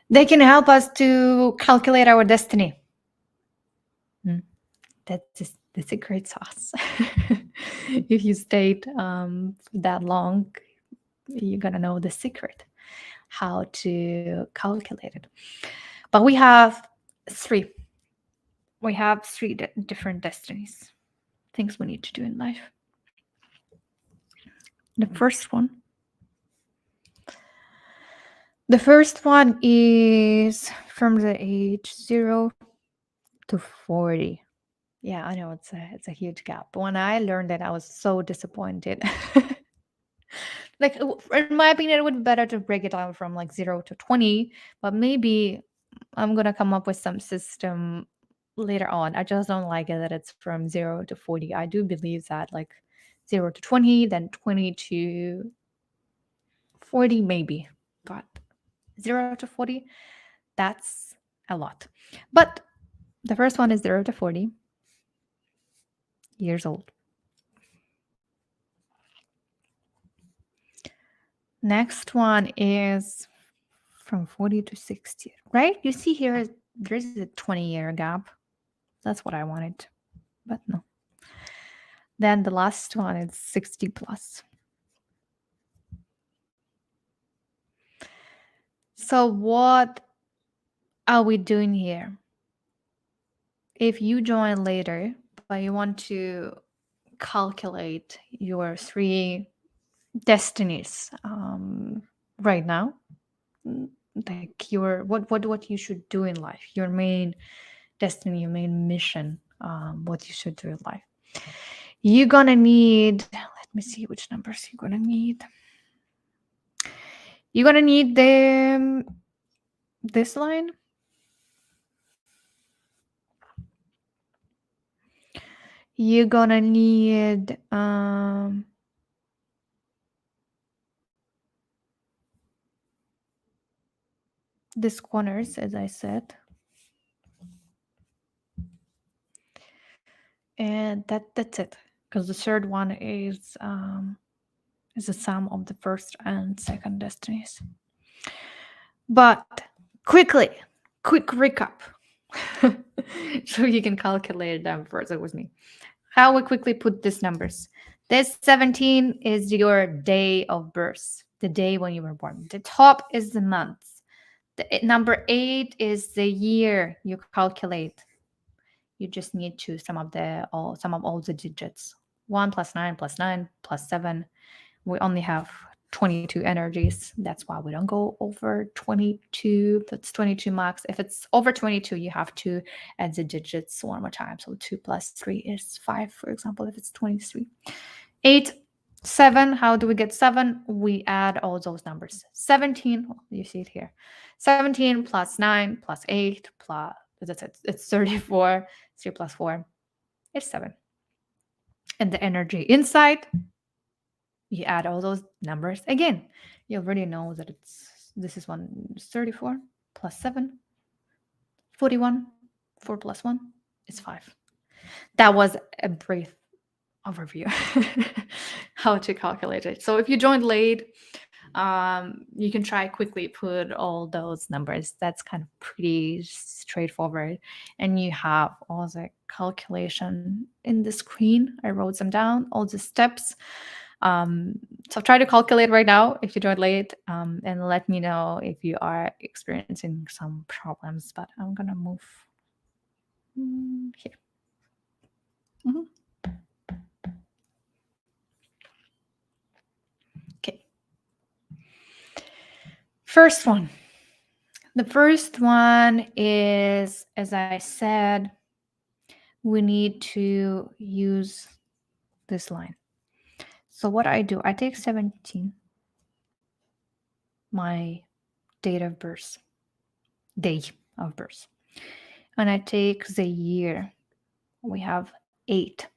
They can help us to calculate our destiny. That's the secret sauce. If you stayed that long, you're gonna know the secret, how to calculate it. But we have three. We have three different destinies, things we need to do in life. The first one is from the age 0 to 40. Yeah, I know it's a huge gap. But when I learned it, I was so disappointed. Like, in my opinion, it would be better to break it down from like 0 to 20, but maybe I'm gonna come up with some system later on. I just don't like it that it's from 0 to 40. I do believe that like 0 to 20, then 20 to 40, maybe, but 0 to 40, that's a lot. But the first one is 0 to 40 years old. Next one is from 40 to 60, right? You see here, there's a 20-year gap. That's what I wanted, but no. Then the last one is 60 plus. So what are we doing here? If you join later, but you want to calculate your three destinies right now, like your what you should do in life, your main destiny, your main mission, what you should do in life. You're gonna need, let me see which numbers you're gonna need. You're gonna need this line. You're gonna need these corners, as I said. And that's it. Because the third one is the sum of the first and second destinies. But quick recap. So you can calculate them further with me. How we quickly put these numbers. This 17 is your day of birth, the day when you were born. The top is the month. The number 8 is the year you calculate. You just need to sum up all the digits. 1 plus 9 plus 9 plus 7. We only have 22 energies. That's why we don't go over 22. That's 22 max. If it's over 22, you have to add the digits one more time. So 2 plus 3 is 5, for example, if it's 23. 8 7, how do we get 7? We add all those numbers. 17, you see it here. 17 plus 9 plus 8 plus, that's it. It's 34. 3 plus 4 is 7. And the energy inside, you add all those numbers again. You already know that this is 34 plus 7, 41. 4 plus 1 is 5. That was a brief overview how to calculate it. So if you joined late, you can try quickly put all those numbers. That's kind of pretty straightforward. And you have all the calculation in the screen. I wrote them down, all the steps. So try to calculate right now if you joined late, and let me know if you are experiencing some problems. But I'm gonna move here. Mhm. Okay. First one. The first one is, as I said, we need to use this line. So what I do, I take 17, my date of birth, day of birth, and I take the year. We have 8.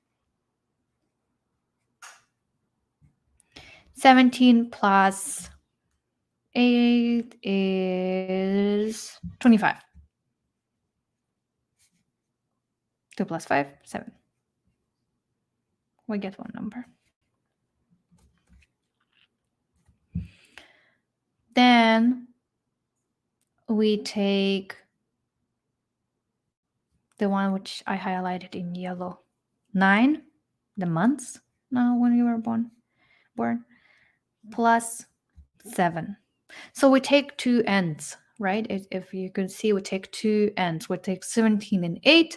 17 plus 8 is 25. 2 plus 5, 7. We get one number. Then we take the one which I highlighted in yellow, 9, the months now when you were born, plus 7. So we take two ends, right? If you can see, we take two ends. We take 17 and 8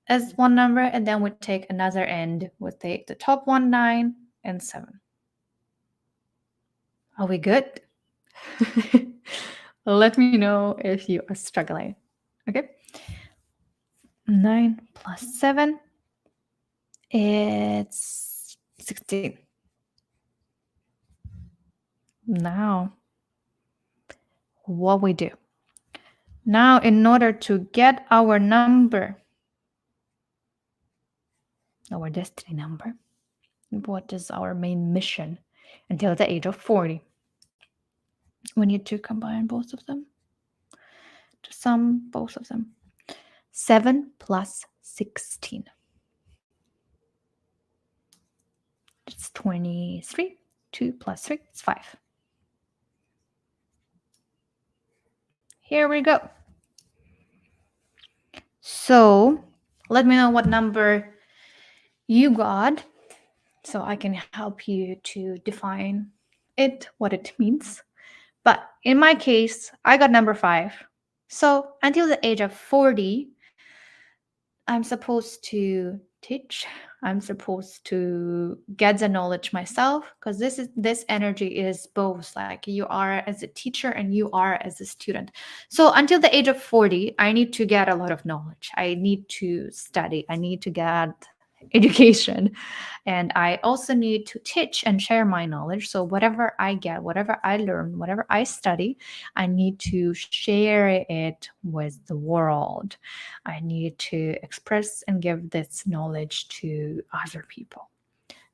as one number, and then we take another end. We take the top one, 9 and 7. Are we good? Let me know if you are struggling. Okay. 9 plus 7, it's 16. Now, what we do? Now, in order to get our number, our destiny number, what is our main mission until the age of 40? We need to combine both of them, to sum both of them. 7 plus 16. It's 23. 2 plus 3 is 5. Here we go. So let me know what number you got so I can help you to define it, what it means. But in my case, I got number 5. So until the age of 40, I'm supposed to teach. I'm supposed to get the knowledge myself, because this energy is both, like you are as a teacher and you are as a student. So until the age of 40, I need to get a lot of knowledge. I need to study. I need to get education, and I also need to teach and share my knowledge. So whatever I get, whatever I learn, whatever I study, I need to share it with the world. I need to express and give this knowledge to other people.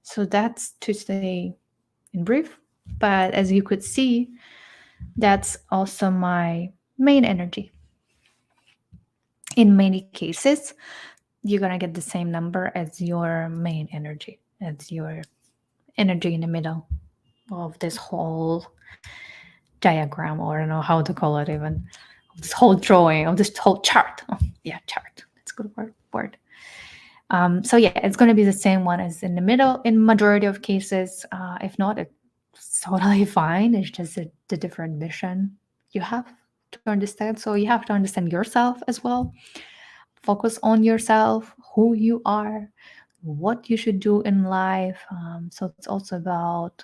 So that's to say in brief. But as you could see, that's also my main energy. In many cases, you're going to get the same number as your main energy, as your energy in the middle of this whole diagram, or I don't know how to call it even, this whole drawing, of this whole chart. Oh, yeah, chart. That's a good word. So yeah, it's going to be the same one as in the middle in majority of cases. If not, it's totally fine. It's just the different mission you have to understand. So you have to understand yourself as well. Focus on yourself, who you are, what you should do in life. So it's also about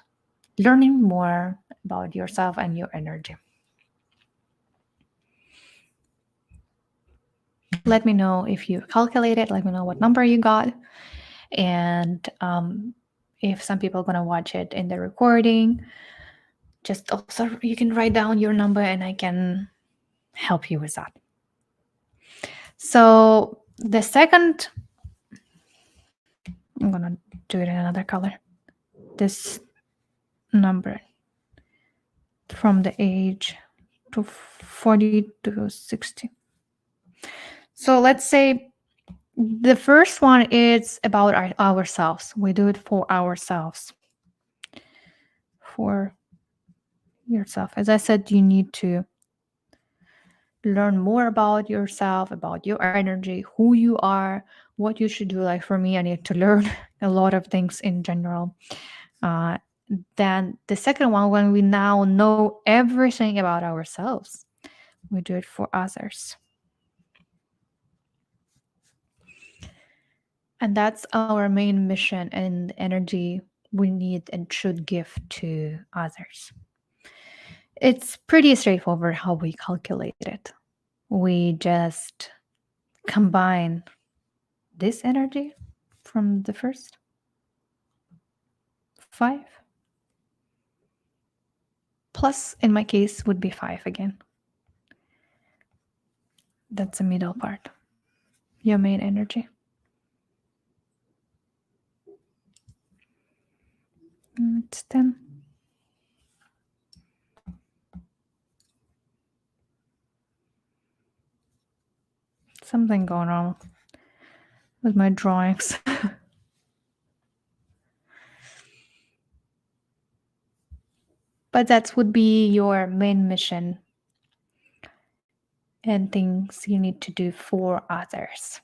learning more about yourself and your energy. Let me know if you calculated. Let me know what number you got. And if some people are going to watch it in the recording, just also you can write down your number and I can help you with that. So the second, I'm going to do it in another color. This number from the age to 40 to 60. So let's say the first one is about ourselves. We do it for ourselves. For yourself. As I said, you need to learn more about yourself, about your energy, who you are, what you should do. Like for me, I need to learn a lot of things in general. Uh, then the second one, when we now know everything about ourselves, we do it for others. And that's our main mission and energy we need and should give to others. It's pretty straightforward how we calculate it. We just combine this energy from the first 5 plus, in my case, would be 5 again. That's the middle part, your main energy. It's 10. Something going on with my drawings. But that would be your main mission and things you need to do for others.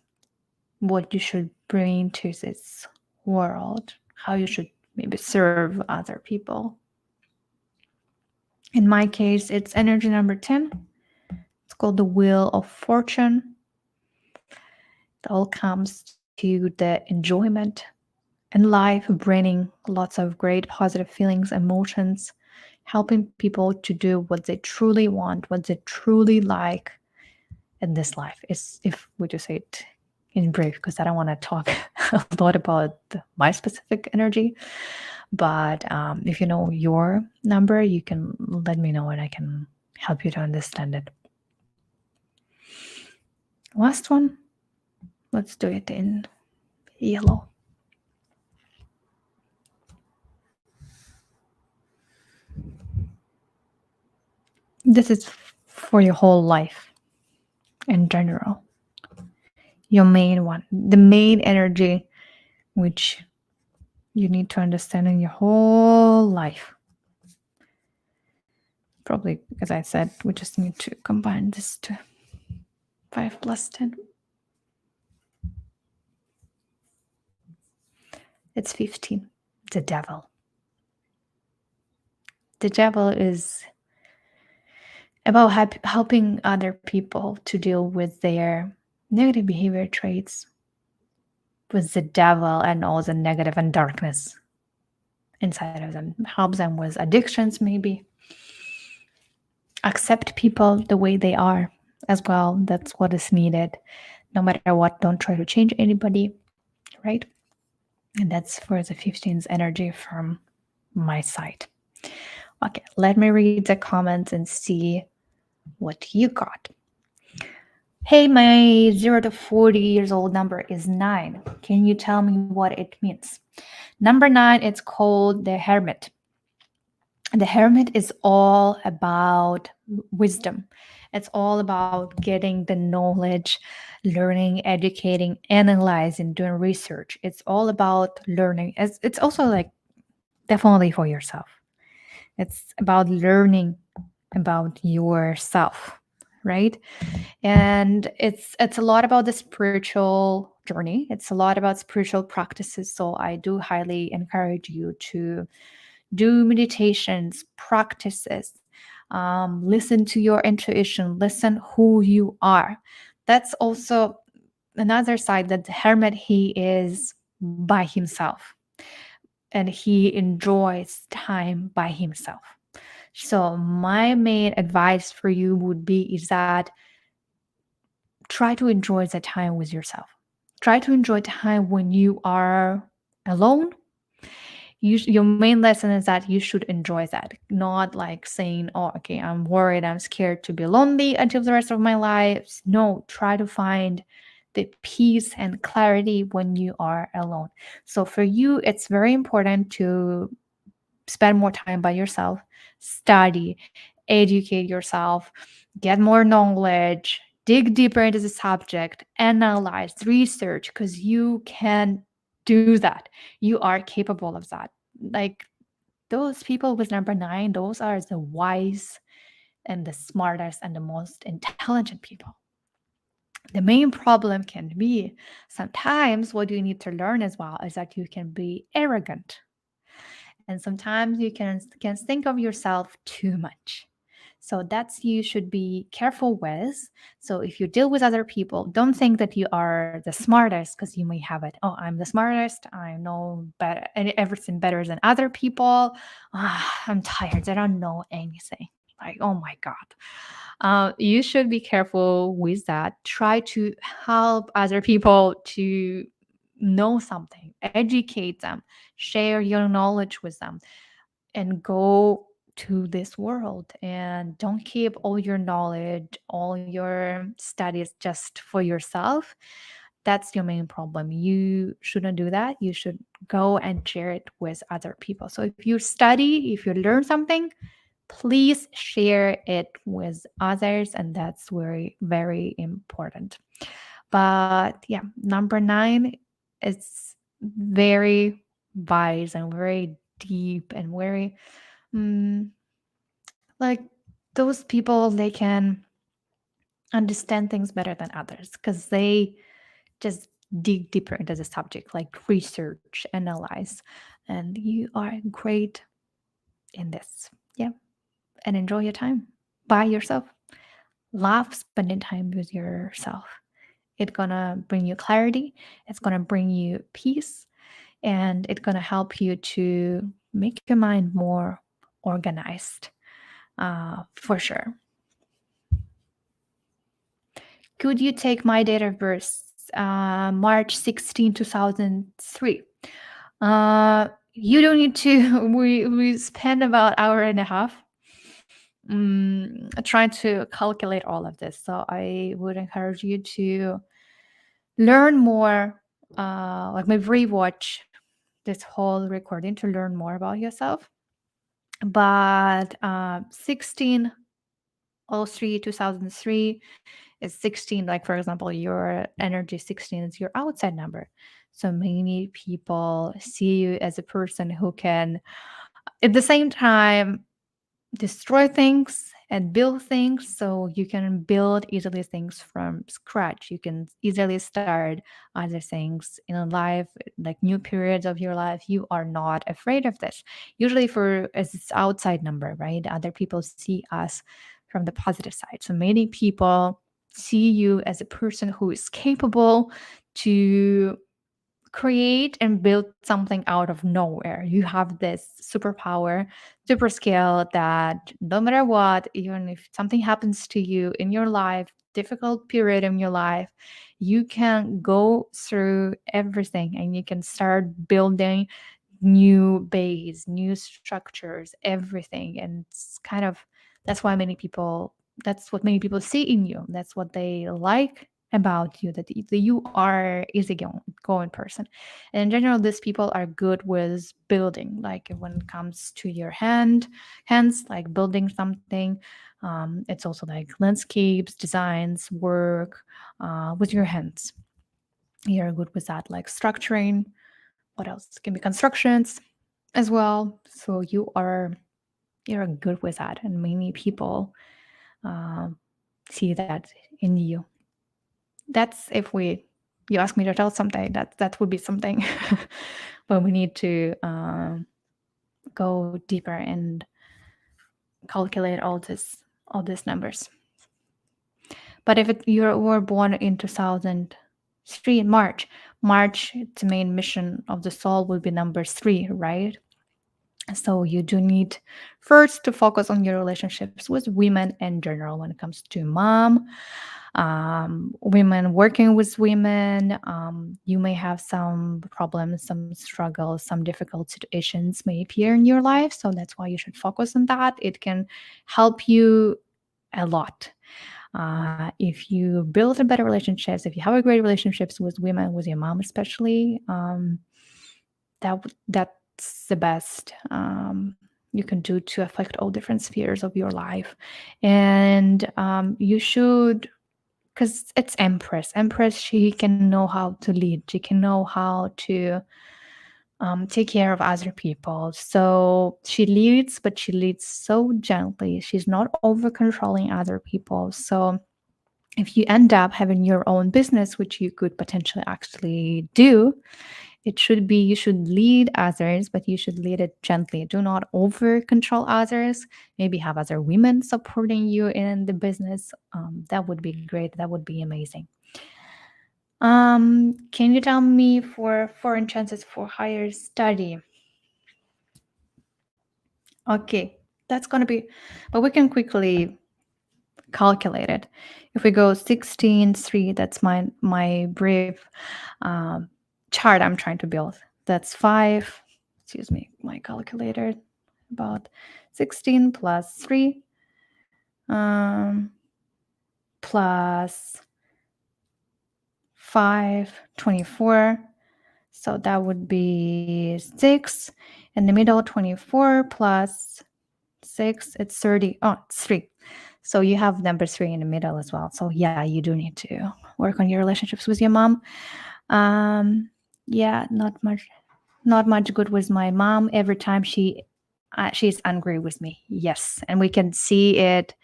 What you should bring to this world, how you should maybe serve other people. In my case, it's energy number 10. It's called the Wheel of Fortune. It all comes to the enjoyment in life, bringing lots of great positive feelings, emotions, helping people to do what they truly want, what they truly like in this life. Is if we just say it in brief, because I don't want to talk a lot about my specific energy. But if you know your number, you can let me know and I can help you to understand it. Last one, let's do it in yellow. This is for your whole life in general. Your main one, the main energy which you need to understand in your whole life. Probably, as I said, we just need to combine this to 5 plus 10. It's 15. The devil. The devil is about helping other people to deal with their negative behavior traits, with the devil and all the negative and darkness inside of them. Helps them with addictions, maybe. Accept people the way they are as well. That's what is needed. No matter what, don't try to change anybody, right? And that's for the 15's energy from my side. Okay, let me read the comments and see what you got. Hey, my 0 to 40 years old number is 9. Can you tell me what it means? Number 9, it's called the Hermit. The Hermit is all about wisdom. It's all about getting the knowledge, learning, educating, analyzing, doing research. It's all about learning. It's also like definitely for yourself. It's about learning about yourself, right? And it's a lot about the spiritual journey. It's a lot about spiritual practices. So I do highly encourage you to do meditations, practices, listen to your intuition, listen who you are. That's also another side, that the hermit, he is by himself and he enjoys time by himself. So my main advice for you would be is that try to enjoy the time with yourself. Try to enjoy time when you are alone. Your main lesson is that you should enjoy that, not like saying, oh, okay, I'm worried, I'm scared to be lonely until the rest of my life. No, try to find the peace and clarity when you are alone. So for you, it's very important to spend more time by yourself, study, educate yourself, get more knowledge, dig deeper into the subject, analyze, research, because you can do that. You are capable of that. Like those people with number nine, those are the wise and the smartest and the most intelligent people. The main problem can be sometimes what you need to learn as well is that you can be arrogant, and sometimes you can think of yourself too much. So that's you should be careful with. So if you deal with other people, don't think that you are the smartest because you may have it. Oh, I'm the smartest. I know better, everything better than other people. I'm tired. I don't know anything. Like, oh my God. You should be careful with that. Try to help other people to know something, educate them, share your knowledge with them, and go to this world, and don't keep all your knowledge, all your studies just for yourself. That's your main problem. You shouldn't do that. You should go and share it with other people. So if you study, if you learn something, please share it with others, and that's very, very important. But yeah, number nine is very wise and very deep and very mm, like those people, they can understand things better than others because they just dig deeper into the subject, like research, analyze, and you are great in this. Yeah, and enjoy your time by yourself. Love spending time with yourself. It's gonna bring you clarity, it's gonna bring you peace, and it's gonna help you to make your mind more organized, for sure. Could you take my date of birth, March 16, 2003? You don't need to. We spent about hour and a half trying to calculate all of this. So I would encourage you to learn more, like maybe rewatch this whole recording to learn more about yourself. But 1603, 2003 is 16. Like, for example, your energy 16 is your outside number. So many people see you as a person who can, at the same time, destroy things and build things. So you can build easily things from scratch. You can easily start other things in a life, like new periods of your life. You are not afraid of this. Usually, for as it's outside number, right? Other people see us from the positive side. So many people see you as a person who is capable to create and build something out of nowhere. You have this superpower, super skill that no matter what, even if something happens to you in your life, difficult period in your life, you can go through everything and you can start building new base, new structures, everything. And it's kind of that's why many people that's what many people see in you. That's what they like about you, that you are easygoing person. And in general, these people are good with building, like when it comes to your hands, like building something. It's also like landscapes, designs, work, with your hands. You're good with that, like structuring. What else? Can be constructions as well. So you're good with that, and many people um, see that in you. That's if we you ask me to tell something, that would be something. But we need to go deeper and calculate all these numbers. But if you were born in 2003 in March, the main mission of the soul will be number 3, right? So you do need first to focus on your relationships with women in general when it comes to mom, Women working with women, you may have some problems, some struggles, some difficult situations may appear in your life. So that's why you should focus on that. It can help you a lot. If you build a better relationships, if you have a great relationships with women, with your mom especially, that's the best you can do to affect all different spheres of your life. And you should, because it's Empress, she can know how to lead, she can know how to take care of other people. So she leads, but she leads so gently. She's not over controlling other people. So if you end up having your own business, which you could potentially actually do, it should be you should lead others, but you should lead it gently. Do not over control others. Maybe have other women supporting you in the business. That would be great. That would be amazing. Can you tell me for foreign chances for higher study? Okay, that's gonna be, but we can quickly calculate it. If we go 16, 3, that's my brief um, chart I'm trying to build. That's 5, excuse me, my calculator, about 16 plus 3 um, plus 5, 24. So that would be 6. In the middle, 24 plus 6, it's 30. Oh, it's 3. So you have number 3 in the middle as well. So yeah, you do need to work on your relationships with your mom. Yeah, not much good with my mom. Every time she's angry with me. Yes, and we can see it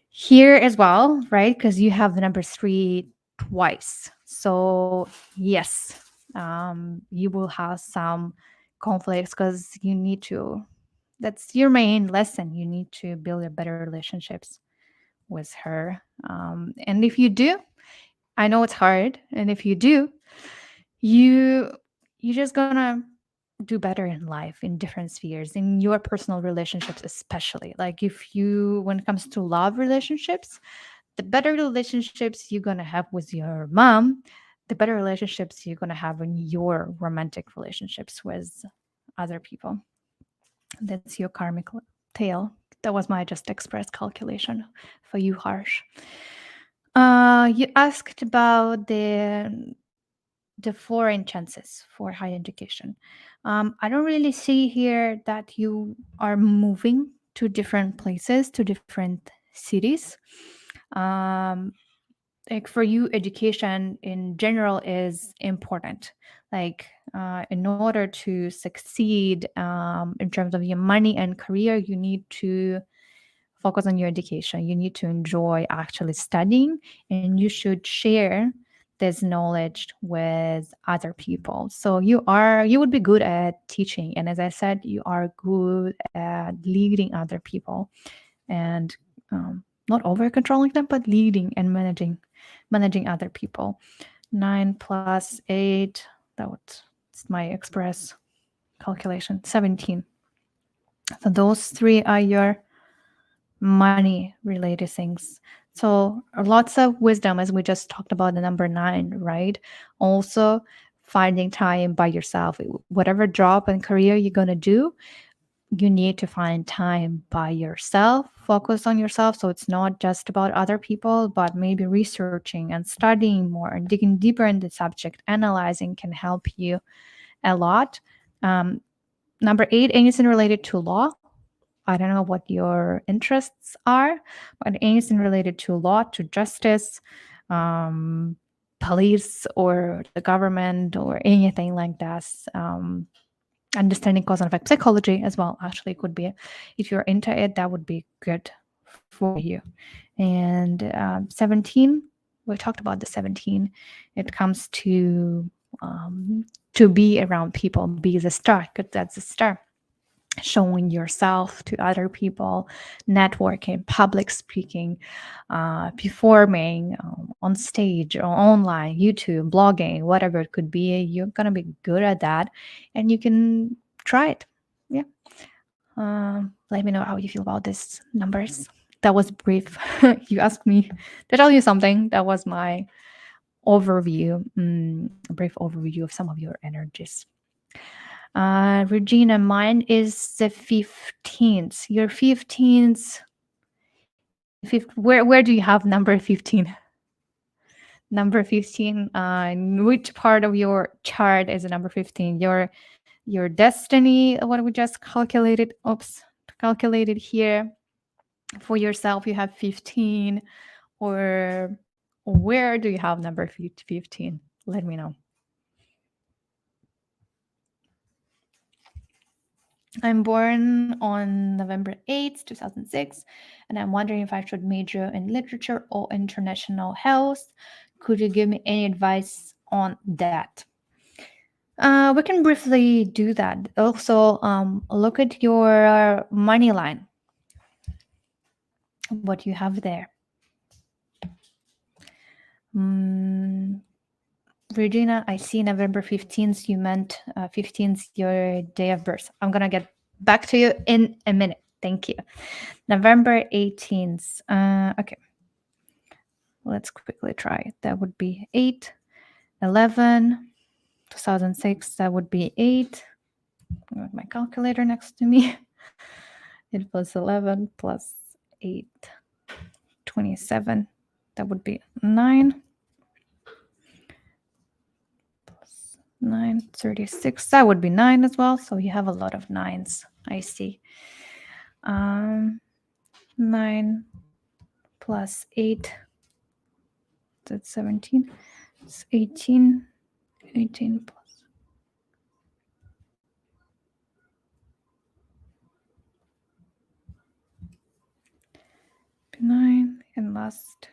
here as well, right? Because you have the number 3 twice. So yes, you will have some conflicts because you need to. That's your main lesson. You need to build a better relationships with her. And if you do, I know it's hard. And if you do, you you're just gonna do better in life in different spheres, in your personal relationships especially. Like if you when it comes to love relationships, the better relationships you're gonna have with your mom, the better relationships you're gonna have in your romantic relationships with other people. That's your karmic tale. That was my just express calculation for you, Harsh. You asked about the foreign chances for higher education. I don't really see here that you are moving to different places, to different cities. Um, like for you, education in general is important. Like in order to succeed in terms of your money and career, you need to focus on your education. You need to enjoy actually studying, and you should share this knowledge with other people. So you would be good at teaching, and as I said, you are good at leading other people and not over controlling them, but leading and managing other people. 9 plus 8, that's my express calculation. 17. So those 3 are your money related things. So lots of wisdom, as we just talked about the number 9, right? Also finding time by yourself. Whatever job and career you're going to do, you need to find time by yourself, focus on yourself. So it's not just about other people, but maybe researching and studying more and digging deeper in the subject. Analyzing can help you a lot. Number 8, anything related to law. I don't know what your interests are, but anything related to law, to justice, um, police, or the government, or anything like that. Understanding cause and effect psychology as well actually could be, if you're into it, that would be good for you. And 17, we talked about the 17. It comes to be around people, be the star, because that's the star, showing yourself to other people, networking, public speaking, performing on stage or online, YouTube, blogging, whatever it could be. You're going to be good at that and you can try it. Yeah. Let me know how you feel about these numbers. That was brief. You asked me to tell you something. That was my overview, a brief overview of some of your energies. Regina, mine is the 15th. Your 15th. Where do you have number 15? Number 15. Which part of your chart is number 15? Your destiny. What we just calculated. Oops, calculated here. For yourself, you have 15, or where do you have number 15? Let me know. I'm born on November 8th, 2006, and I'm wondering if I should major in literature or international health. Could you give me any advice on that? We can briefly do that. Also, look at your money line, what you have there. Regina, I see November 15th. You meant 15th, your day of birth. I'm going to get back to you in a minute. Thank you. November 18th. Okay. Let's quickly try. That would be 8, 11, 2006. That would be 8. I have my calculator next to me. It was 11 plus 8, 27. That would be 9. 9, 36. That would be 9 as well. So you have a lot of 9s. I see. 9 plus 8. That's 17. It's 18. 18 plus. 9 and last.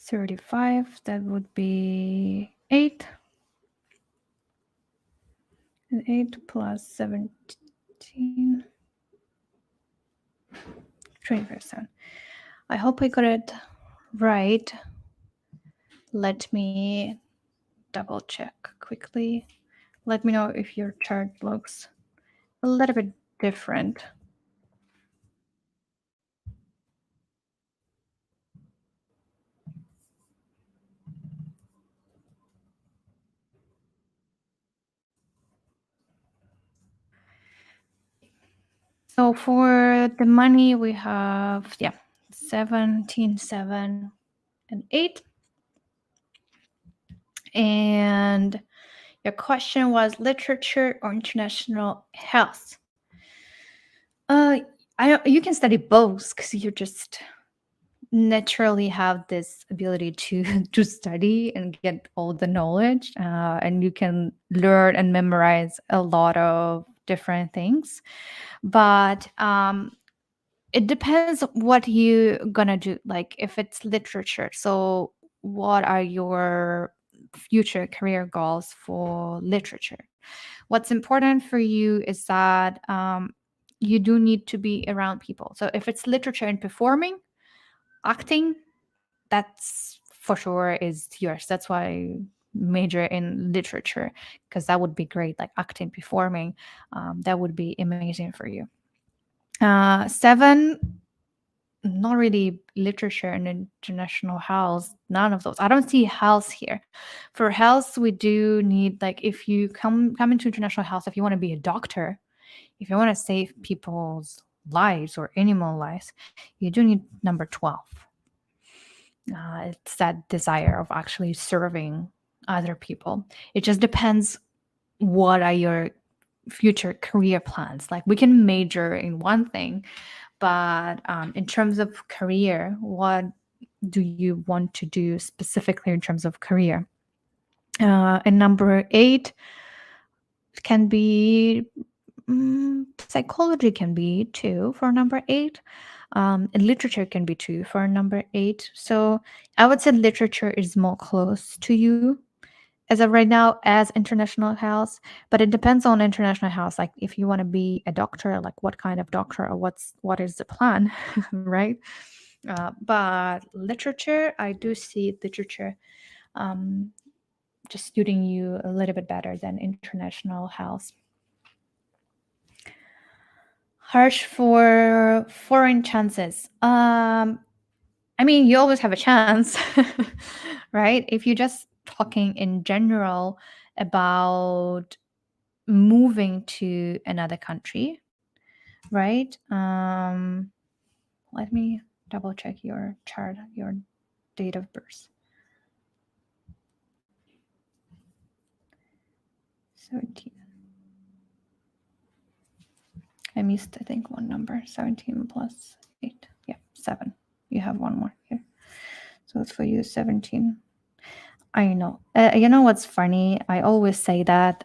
$35, that would be 8. And 8 plus 17. 20%. I hope I got it right. Let me double check quickly. Let me know if your chart looks a little bit different. So for the money, we have 17, 7, and 8. And your question was literature or international health. You can study both because you just naturally have this ability to study and get all the knowledge, and you can learn and memorize a lot of different things. But it depends what you're gonna do. Like if it's literature, so what are your future career goals for literature? What's important for you is that you do need to be around people. So if it's literature and performing, acting, that's for sure is yours. That's why I major in literature, because that would be great. Like acting, performing, that would be amazing for you. 7, not really literature and international health. None of those. I don't see health here. For health, we do need, like, if you come into international health, if you want to be a doctor, if you want to save people's lives or animal lives, you do need number 12. It's that desire of actually serving other people. It just depends what are your future career plans. Like we can major in one thing, but in terms of career, what do you want to do specifically in terms of career? And number 8 can be psychology, can be 2 for number 8. And literature can be 2 for number 8. So I would say literature is more close to you as of right now as international health, but it depends on international health. Like if you want to be a doctor, like what kind of doctor or what is the plan, right? But literature, I do see literature um, just suiting you a little bit better than international house. Harsh for foreign chances. I mean, you always have a chance, right? If you're just talking in general about moving to another country, right? Let me double check your chart, your date of birth. 17. I missed, I think, one number. 17 plus 8. Yeah, 7. You have one more here. So it's for you, 17. I know. You know what's funny? I always say that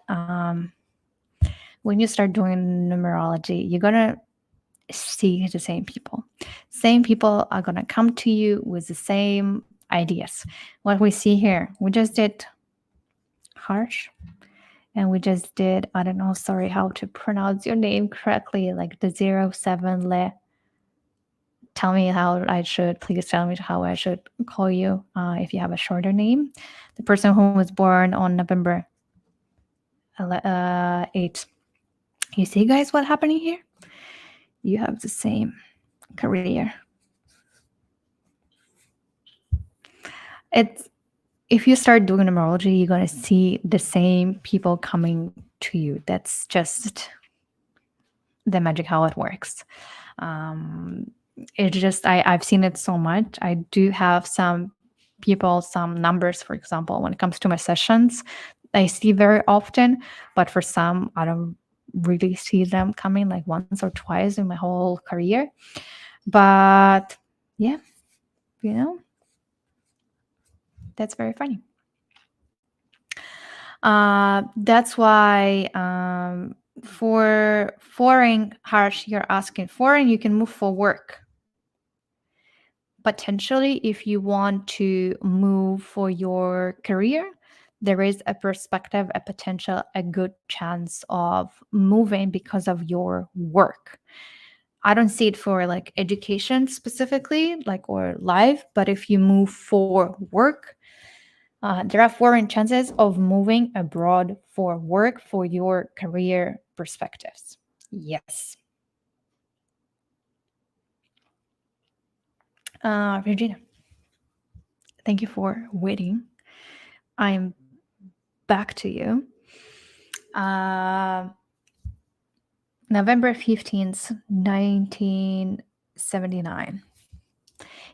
when you start doing numerology, you're going to see the same people. Same people are going to come to you with the same ideas. What we see here, we just did Harsh, and we just did, I don't know, sorry how to pronounce your name correctly, like the 07 Le. Tell me how I should, please tell me how I should call you if you have a shorter name. The person who was born on November 8th. You see, guys, what's happening here? You have the same career. It's, if you start doing numerology, you're going to see the same people coming to you. That's just the magic, how it works. It just, I've seen it so much. I do have some people, some numbers, for example, when it comes to my sessions, I see very often, but for some, I don't really see them coming like once or twice in my whole career. But yeah, you know, that's very funny. That's why for foreign, Harsh, you're asking foreign, you can move for work. Potentially, if you want to move for your career, there is a perspective, a potential, a good chance of moving because of your work. I don't see it for like education specifically, like or life, but if you move for work, there are foreign chances of moving abroad for work for your career perspectives. Yes. Regina, thank you for waiting. I'm back to you. November 15th, 1979.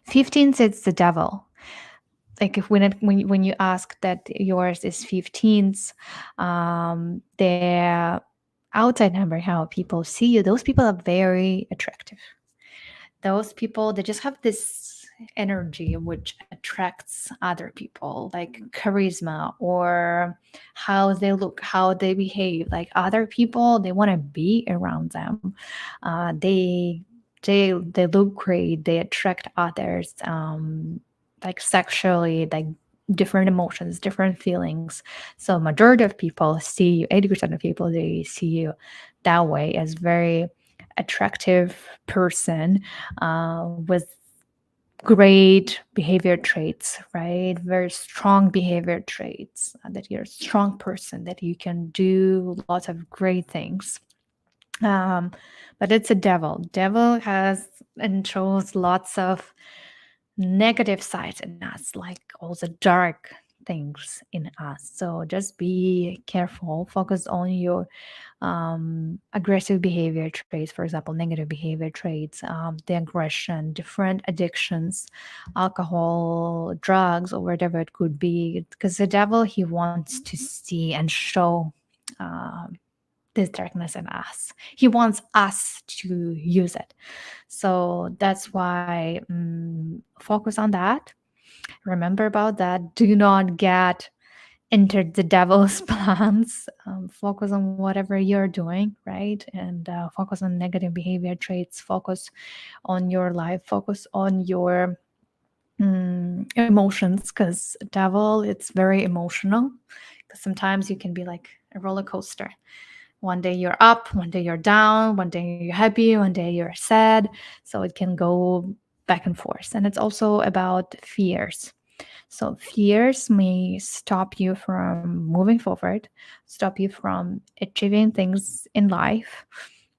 15th, it's the devil. Like if when you ask that yours is 15th, their outside number, how people see you, those people are very attractive. Those people, they just have this energy which attracts other people, like charisma or how they look, how they behave. Like other people, they want to be around them. They look great. They attract others, like sexually, like different emotions, different feelings. So majority of people see you, 80% of people, they see you that way as very attractive person with great behavior traits, right? Very strong behavior traits, that you're a strong person, that you can do lots of great things. But it's a devil. Devil has and shows lots of negative sides in us, like all the dark things in us. So just be careful. Focus on your aggressive behavior traits, for example, negative behavior traits, the aggression, different addictions, alcohol, drugs, or whatever it could be. Because the devil, he wants to see and show this darkness in us. He wants us to use it. So that's why focus on that. Remember about that. Do not get into the devil's plans. Focus on whatever you're doing, right? And focus on negative behavior traits. Focus on your life. Focus on your emotions, because devil, it's very emotional. Because sometimes you can be like a roller coaster. One day you're up, one day you're down, one day you're happy, one day you're sad. So it can go back and forth. And it's also about fears. So fears may stop you from moving forward, stop you from achieving things in life.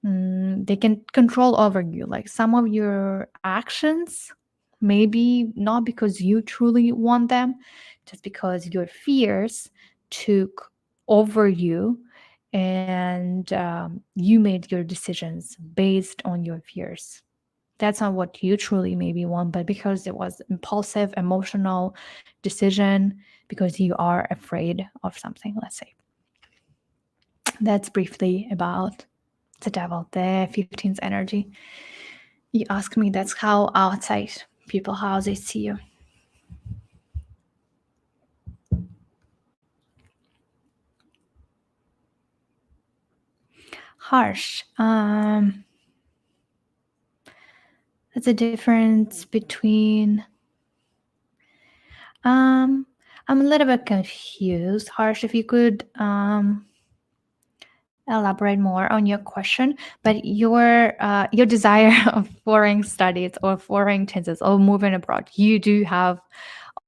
They can control over you. Like some of your actions, maybe not because you truly want them, just because your fears took over you, and you made your decisions based on your fears. That's not what you truly maybe want, but because it was impulsive, emotional decision, because you are afraid of something, let's say. That's briefly about the devil, the 15th energy. You ask me, that's how outside people, how they see you. Harsh. That's a difference between um I'm a little bit confused. Harsh, if you could elaborate more on your question, but your desire of foreign studies or foreign chances or moving abroad, you do have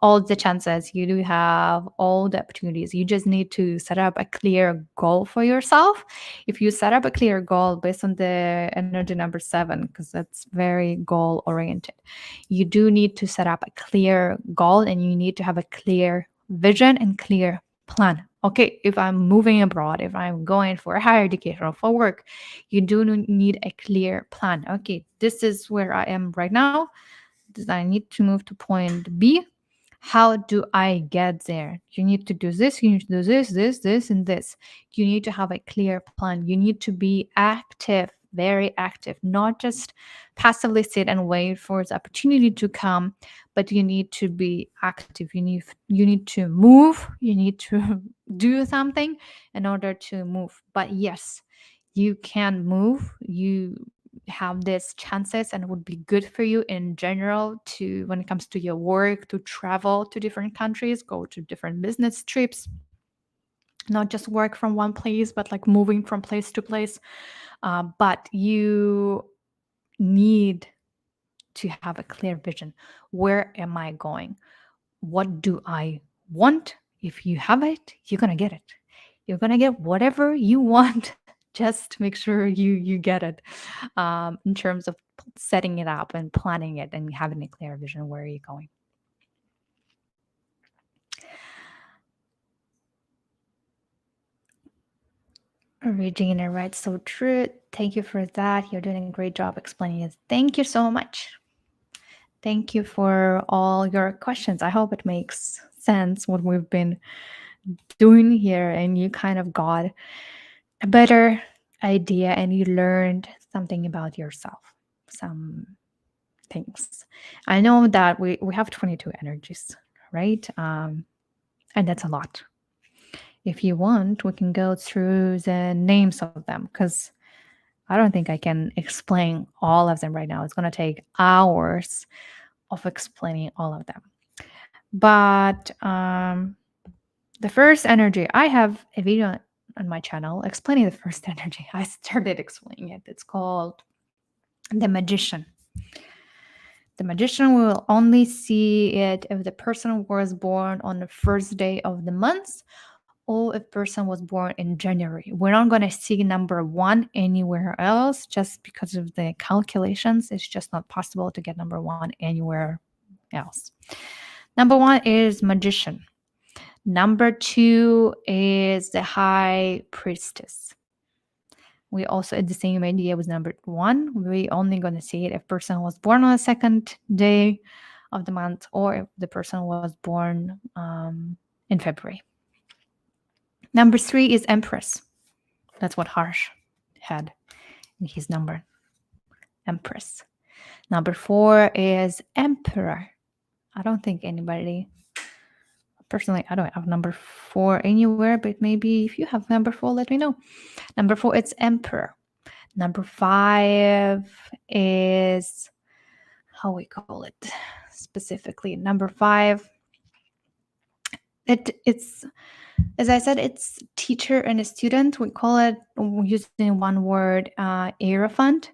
all the chances, you do have all the opportunities. You just need to set up a clear goal for yourself. If you set up a clear goal based on the energy number 7, because that's very goal oriented, you do need to set up a clear goal, and you need to have a clear vision and clear plan. Okay, if I'm moving abroad, if I'm going for a higher education or for work, you do need a clear plan. Okay, this is where I am right now. I need to move to point B. How do I get there? You need to do this, you need to do this, and this. You need to have a clear plan. You need to be active, very active, not just passively sit and wait for the opportunity to come, but you need to be active. You need to move, you need to do something in order to move. But yes, you can move. You have these chances, and it would be good for you in general to, when it comes to your work, to travel to different countries, go to different business trips, not just work from one place, but like moving from place to place. But you need to have a clear vision. Where am I going? What do I want? If you have it, you're gonna get it. You're gonna get whatever you want. Just make sure you get it, in terms of setting it up and planning it and having a clear vision. Where are you going? Regina, right? So true. Thank you for that. You're doing a great job explaining it. Thank you so much. Thank you for all your questions. I hope it makes sense what we've been doing here, and you kind of got a better idea and you learned something about yourself, some things. I know that we have 22 energies, right? And that's a lot. If you want, we can go through the names of them, because I don't think I can explain all of them right now. It's going to take hours of explaining all of them. But the first energy, I have a video on my channel explaining the first energy. I started explaining it. It's called the Magician. The magician will only see it if the person was born on the first day of the month, or if person was born in January. We're not going to see number 1 anywhere else, just because of the calculations. It's just not possible to get number 1 anywhere else. Number 1 is magician. Number 2 is the high priestess. We also had the same idea with number 1. We only going to see it if person was born on the second day of the month, or if the person was born in February. Number 3 is Empress. That's what Harsh had in his number. Empress. Number 4 is Emperor. I don't think anybody, personally, I don't have number 4 anywhere, but maybe if you have number 4, let me know. Number 4, it's Emperor. Number 5 is, how we call it specifically. Number 5, it's, as I said, it's teacher and a student. We call it, using one word, Hierophant.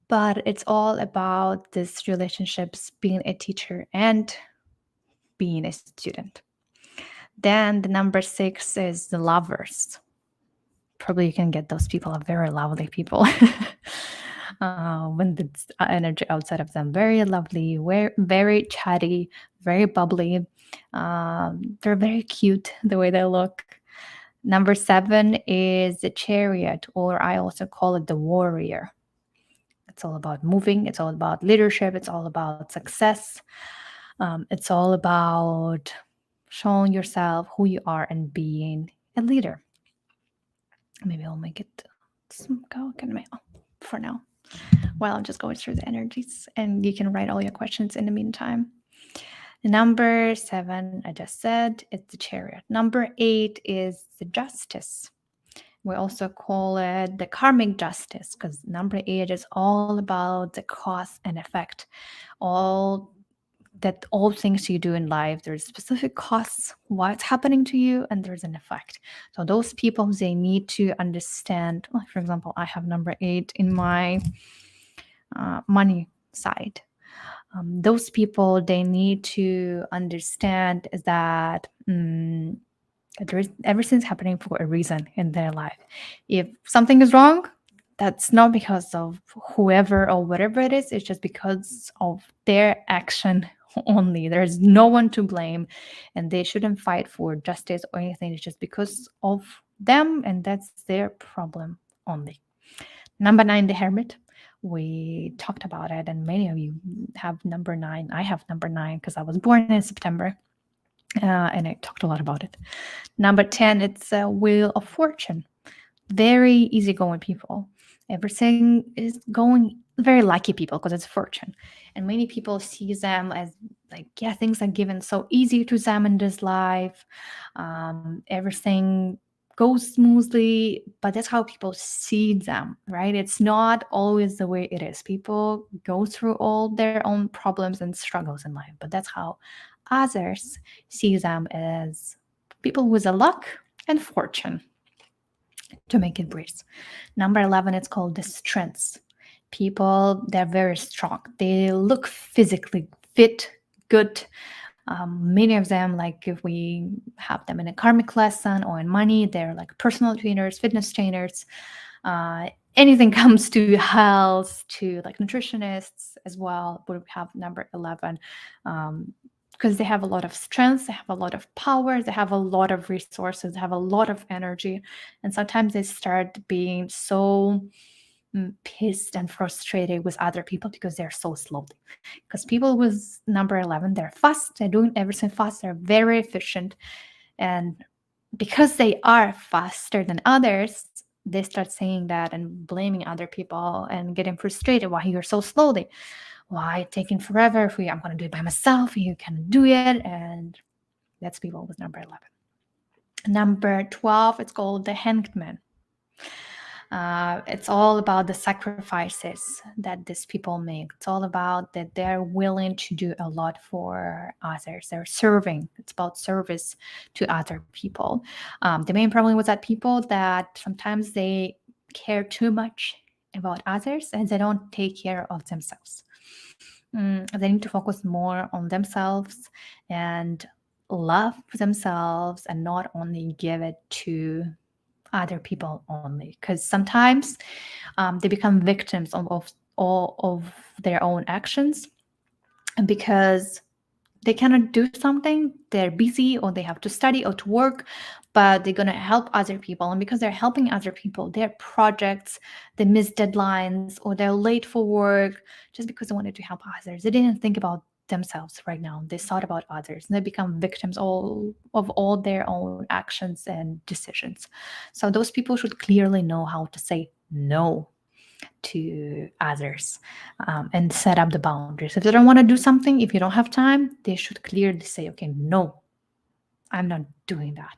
But it's all about this relationships, being a teacher and being a student. Then the number 6 is the lovers. Probably you can get those people are very lovely people. When the energy outside of them, very lovely, very chatty, very bubbly. They're very cute the way they look. Number 7 is the chariot, or I also call it the warrior. It's all about moving, it's all about leadership, it's all about success. It's all about showing yourself who you are and being a leader. Maybe I'll make it some go for now. While I'm just going through the energies, and you can write all your questions in the meantime. Number 7, I just said, it's the chariot. Number 8 is the justice. We also call it the karmic justice, because number 8 is all about the cause and effect. All things you do in life, there's specific causes why it's happening to you, and there's an effect. So those people, they need to understand. For example, I have number 8 in my money side. Those people, they need to understand that everything's happening for a reason in their life. If something is wrong, that's not because of whoever or whatever it is. It's just because of their action only. There's no one to blame, and they shouldn't fight for justice or anything. It's just because of them, and that's their problem only. Number 9, the hermit. We talked about it, and many of you have number 9. I have number 9 because I was born in September, and I talked a lot about it. Number 10, it's a wheel of fortune. Very easygoing people. Everything is going very lucky people because it's fortune. And many people see them as like, yeah, things are given so easy to them in this life. Everything goes smoothly, but that's how people see them, right? It's not always the way it is. People go through all their own problems and struggles in life, but that's how others see them, as people with a luck and fortune, to make it brief. Number 11, it's called the strengths. People, they're very strong. They look physically fit, good. Many of them, like if we have them in a karmic lesson or in money, they're like personal trainers, fitness trainers. Anything comes to health, to like nutritionists as well, would have number 11. Because they have a lot of strength, they have a lot of power, they have a lot of resources, they have a lot of energy. And sometimes they start being so pissed and frustrated with other people because they're so slow. Because people with number 11, they're fast, they're doing everything fast, they're very efficient. And because they are faster than others, they start saying that and blaming other people and getting frustrated. Why you're so slowly? Why taking forever? For you, I'm going to do it by myself. You can do it. And that's people with number 11. Number 12, it's called the hanged man. It's all about the sacrifices that these people make. It's all about that they're willing to do a lot for others. They're serving. It's about service to other people. The main problem with that people that sometimes they care too much about others and they don't take care of themselves. They need to focus more on themselves and love themselves, and not only give it to other people only, because sometimes they become victims of all of their own actions, and because they cannot do something, they're busy or they have to study or to work, but they're going to help other people, and because they're helping other people, their projects, they miss deadlines or they're late for work just because they wanted to help others. They didn't think about themselves right now. They thought about others, and they become victims of all their own actions and decisions. So those people should clearly know how to say no to others, and set up the boundaries. If they don't want to do something, if you don't have time, they should clearly say, okay, no, I'm not doing that.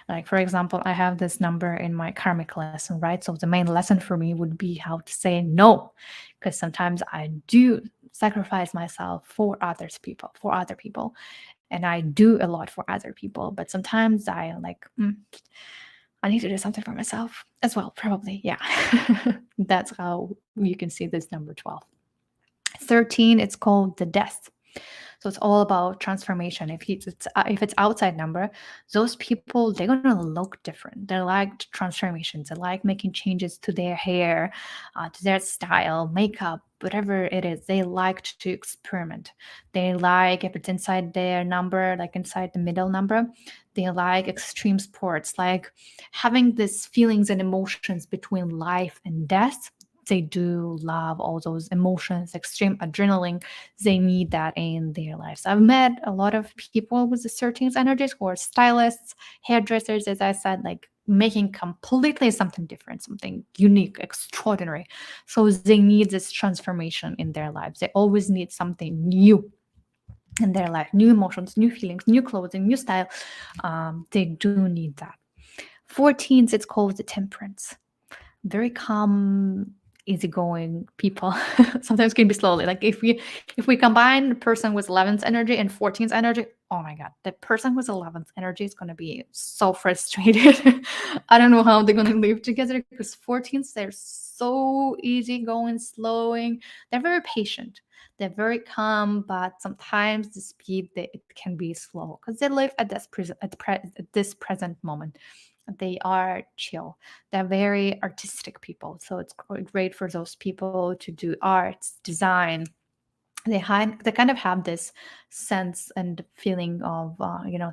Like, for example, I have this number in my karmic lesson, right? So the main lesson for me would be how to say no, because sometimes I do sacrifice myself for other people, and I do a lot for other people. But sometimes I like, I need to do something for myself as well, probably. Yeah. That's how you can see this number 12. 13, it's called the death. So it's all about transformation. If it's outside number, those people, they're gonna look different. They like transformations. They like making changes to their hair, to their style, makeup, whatever it is. They like to experiment. They like, if it's inside their number, like inside the middle number, they like extreme sports, like having these feelings and emotions between life and death. They do love all those emotions, extreme adrenaline. They need that in their lives. I've met a lot of people with the 13th energies who are stylists, hairdressers, as I said, like making completely something different, something unique, extraordinary. So they need this transformation in their lives. They always need something new in their life, new emotions, new feelings, new clothing, new style. They do need that. 14th, it's called the temperance. Very calm, easygoing people. Sometimes can be slowly. Like if we combine the person with 11th energy and 14th energy, oh my god, the person with 11th energy is gonna be so frustrated. I don't know how they're gonna live together because 14th, they're so easygoing, slowing. They're very patient. They're very calm, but sometimes the speed it can be slow because they live at this present moment. They are chill. They're very artistic people, so it's great for those people to do arts, design. They kind of have this sense and feeling of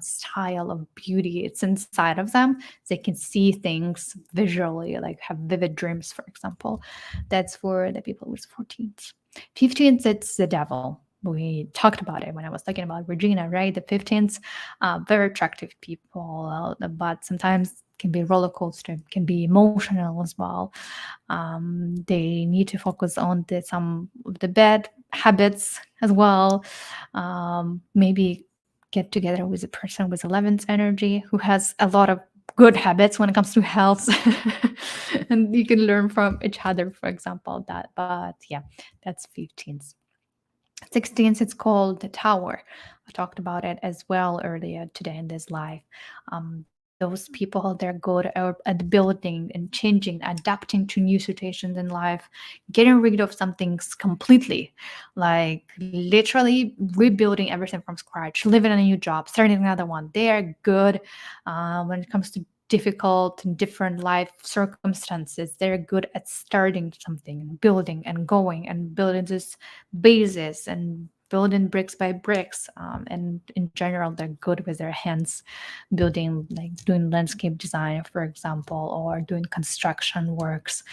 style of beauty. It's inside of them. They can see things visually, like have vivid dreams, for example. That's for the people with 14th. 15th, it's the devil. We talked about it when I was talking about Regina, right? The 15th, very attractive people, but sometimes can be roller coaster, can be emotional as well. They need to focus on some of the bad habits as well. Maybe get together with a person with 11th energy who has a lot of good habits when it comes to health. And you can learn from each other, for example, that. But yeah, that's 15th. 16th, it's called the tower. I talked about it as well earlier today in this live. Those people, they're good at building and changing, adapting to new situations in life, getting rid of some things completely, like literally rebuilding everything from scratch, living in a new job, starting another one. They are good when it comes to difficult and different life circumstances. They're good at starting something, and building and going and building this basis and building bricks by bricks. And in general, they're good with their hands, building, like doing landscape design, for example, or doing construction works.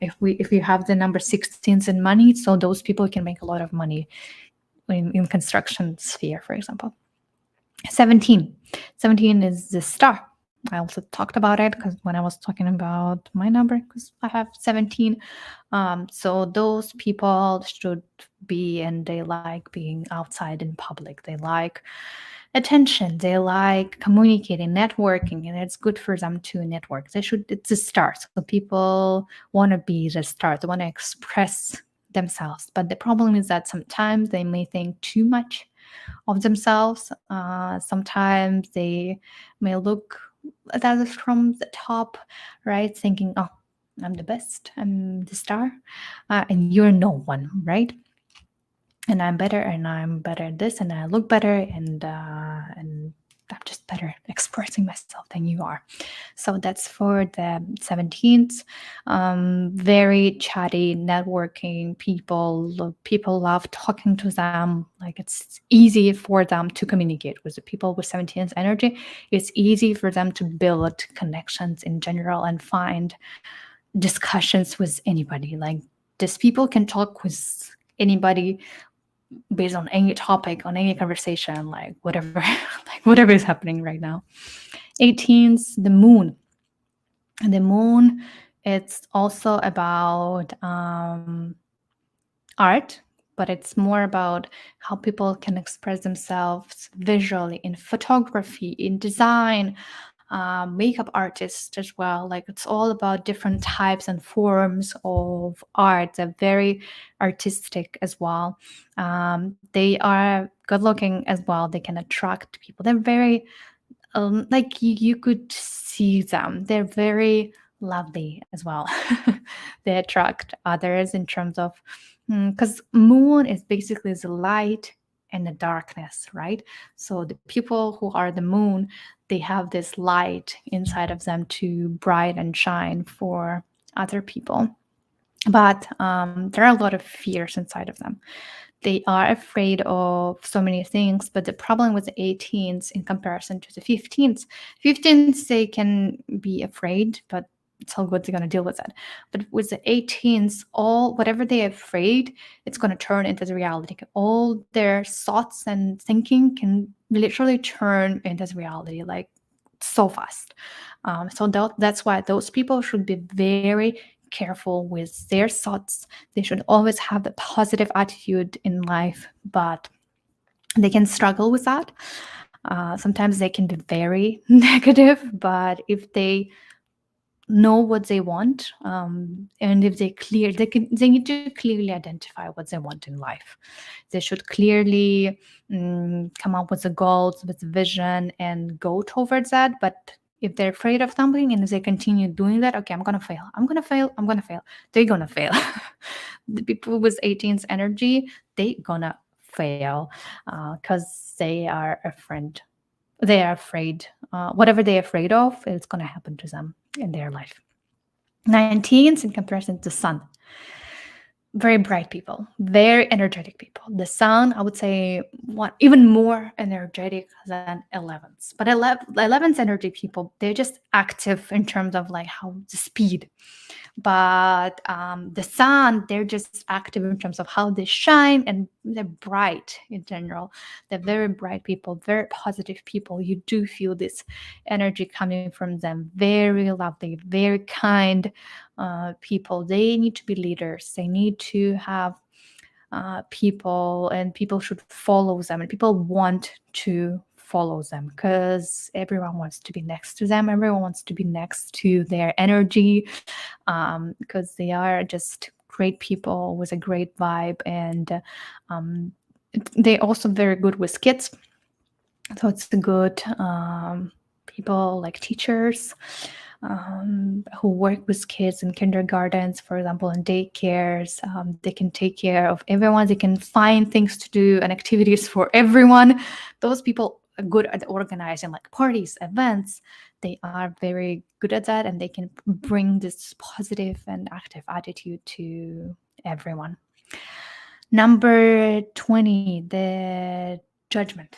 If you have the number 16s in money, so those people can make a lot of money in construction sphere, for example. 17. 17 is the star. I also talked about it because when I was talking about my number, because I have 17. So those people should be, and they like being outside in public. They like attention. They like communicating, networking, and it's good for them to network. It's a start. So people want to be the start. They want to express themselves. But the problem is that sometimes they may think too much of themselves. Sometimes they may look at others from the top, right? Thinking, oh, I'm the best, I'm the star, and you're no one, right? And I'm better at this, and I look better, and I'm just better expressing myself than you are. So that's for the 17th. Very chatty, networking people. People love talking to them. Like it's easy for them to communicate with the people with 17th energy. It's easy for them to build connections in general and find discussions with anybody. Like these people can talk with anybody based on any topic, on any conversation, like whatever, like whatever is happening right now. 18th, the moon. And the moon, it's also about art, but it's more about how people can express themselves visually in photography, in design, makeup artists as well. Like it's all about different types and forms of art. They're very artistic as well. They are good looking as well. They can attract people. They're very like you could see them. They're very lovely as well. They attract others in terms of because moon is basically the light and the darkness, right? So the people who are the moon, they have this light inside of them to bright and shine for other people. But there are a lot of fears inside of them. They are afraid of so many things, but the problem with the 18s in comparison to the 15s, they can be afraid, but it's all good, they're going to deal with it. But with the 18s, all whatever they're afraid, it's going to turn into the reality. All their thoughts and thinking can literally turn into the reality, like so fast. So that's why those people should be very careful with their thoughts. They should always have a positive attitude in life, but they can struggle with that. Sometimes they can be very negative, but if they know what they want, and if they need to clearly identify what they want in life. They should clearly come up with the goals, with the vision, and go towards that. But if they're afraid of something and if they continue doing that, okay, I'm gonna fail, they're gonna fail. The people with 18's energy, they gonna fail because they are afraid. Whatever they're afraid of, it's going to happen to them in their life. 19s in comparison to sun. Very bright people, very energetic people. The sun, I would say, even more energetic than 11s. But 11s energy people, they're just active in terms of like how the speed. But the sun, they're just active in terms of how they shine, and they're bright in general. They're very bright people, very positive people. You do feel this energy coming from them. Very lovely, very kind people. They need to be leaders. They need to have people, and people should follow them, and people want to follow them because everyone wants to be next to them. Everyone wants to be next to their energy because they are just great people with a great vibe, and they're also very good with kids. So it's a good people like teachers who work with kids in kindergartens, for example, in daycares. They can take care of everyone. They can find things to do and activities for everyone. Those people are good at organizing like parties, events. They are very good at that, and they can bring this positive and active attitude to everyone. Number 20, the judgment.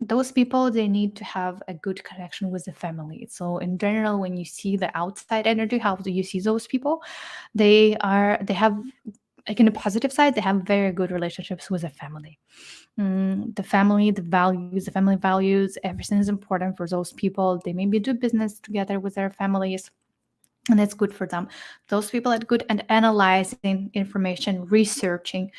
Those people, they need to have a good connection with the family. So in general, when you see the outside energy, how do you see those people? They have, like, in the positive side, they have very good relationships with the family. The family values, everything is important for those people. They maybe do business together with their families, and it's good for them. Those people are good at analyzing information, researching,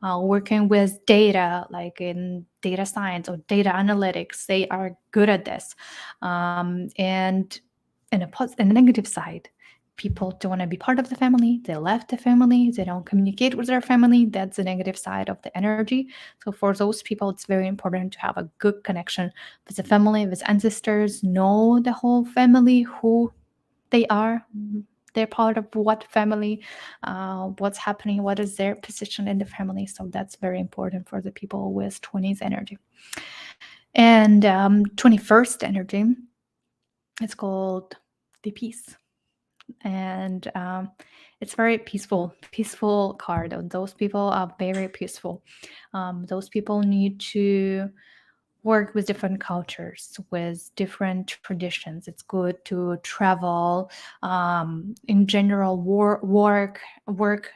working with data, like in data science or data analytics. They are good at this. And in the negative side, people don't want to be part of the family. They left the family. They don't communicate with their family. That's the negative side of the energy. So for those people, it's very important to have a good connection with the family, with ancestors, know the whole family, who they are. They're part of what family, what's happening, what is their position in the family. So that's very important for the people with 20s energy. And 21st energy, it's called the peace. And it's very peaceful card. Those people are very peaceful. Those people need to work with different cultures, with different traditions. It's good to travel, in general, work